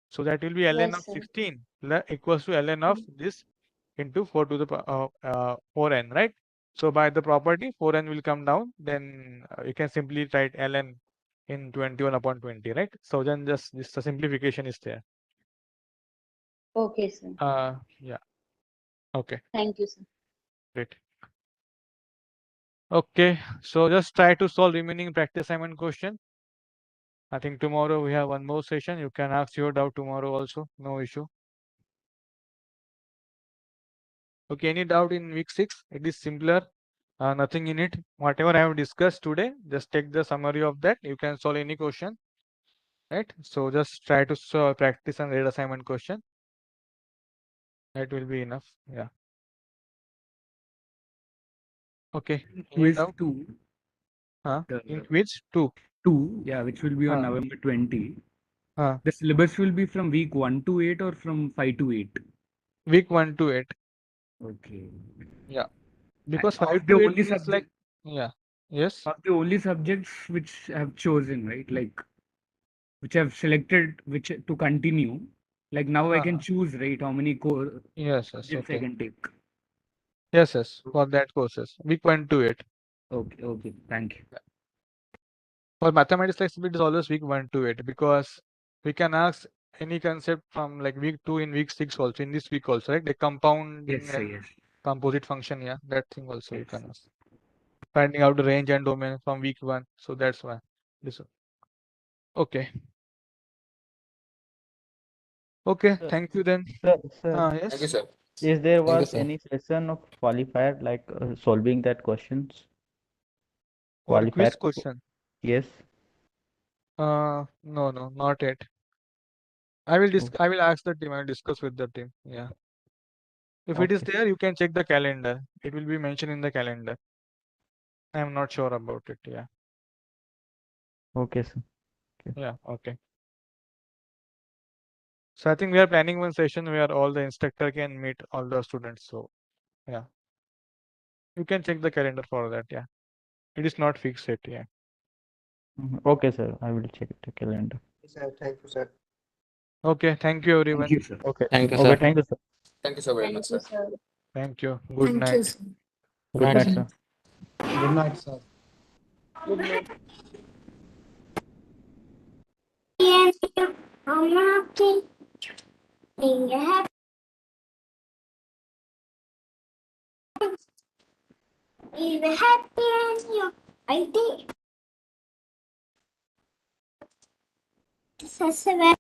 So that will be ln Yes, of sir. 16 equals to ln of this into 4 to the 4n, right? So by the property 4n will come down, then you can simply write ln in 21 upon 20, right? So then just this the simplification is there. Okay, sir. Yeah. Okay, Thank you, sir. great. Okay, so just try to solve remaining practice assignment question. I think tomorrow we have one more session. You can ask your doubt tomorrow also, no issue. Okay, any doubt in week 6? It is simpler, nothing in it. Whatever I have discussed today, just take the summary of that. You can solve any question, right? So just try to solve practice and read assignment question. That will be enough. Yeah. Okay. Any Quiz doubt? 2. In quiz 2. 2, yeah, which will be on Huh. November 20. Huh. The syllabus will be from week 1 to 8 or from 5 to 8? Week 1 to 8. Okay. Yeah. Because Of 5 the to 8 only means like, subject, yeah. Yes. of the only subjects which have chosen, right? Like, which I've selected which to continue. Like now I can choose, right, how many core Yes, yes. subjects I Okay. can take. Yes, for that courses. Week 1 to 8. Okay, thank you. For mathematics textbook, it is always week 1 to 8 because we can ask any concept from like week 2 in week 6 also, in this week also, right? The compounding Yes, sir, and yes. composite function, yeah, that thing also you Yes. can ask. Finding out the range and domain from week 1. So that's why. This. Okay. Okay, Sir, thank you then. sir, Yes. Thank you, sir. is there Thank you, was sir. any session of qualifier like solving that questions? For Qualifier? quiz question. Yes. No, not yet. I will ask the team. I will discuss with the team. Yeah. If it is Okay. there, you can check the calendar. It will be mentioned in the calendar. I am not sure about it. Yeah. Okay, sir. Yeah. Okay. So I think we are planning one session where all the instructor can meet all the students. So yeah, you can check the calendar for that. Yeah. It is not fixed yet. Yeah. Okay, sir. I will check the calendar. Sir, thank you, sir. Okay. Thank you, everyone. Thank you, sir. Okay. Thank you, Okay. sir. Thank you, sir. Thank you so very Thank much, you, sir. sir. Thank you. Good Thank night. you, sir. Good night, sir. Good night, sir. Good night. And I'm happy. Being happy. Be happy and you. I think. This is a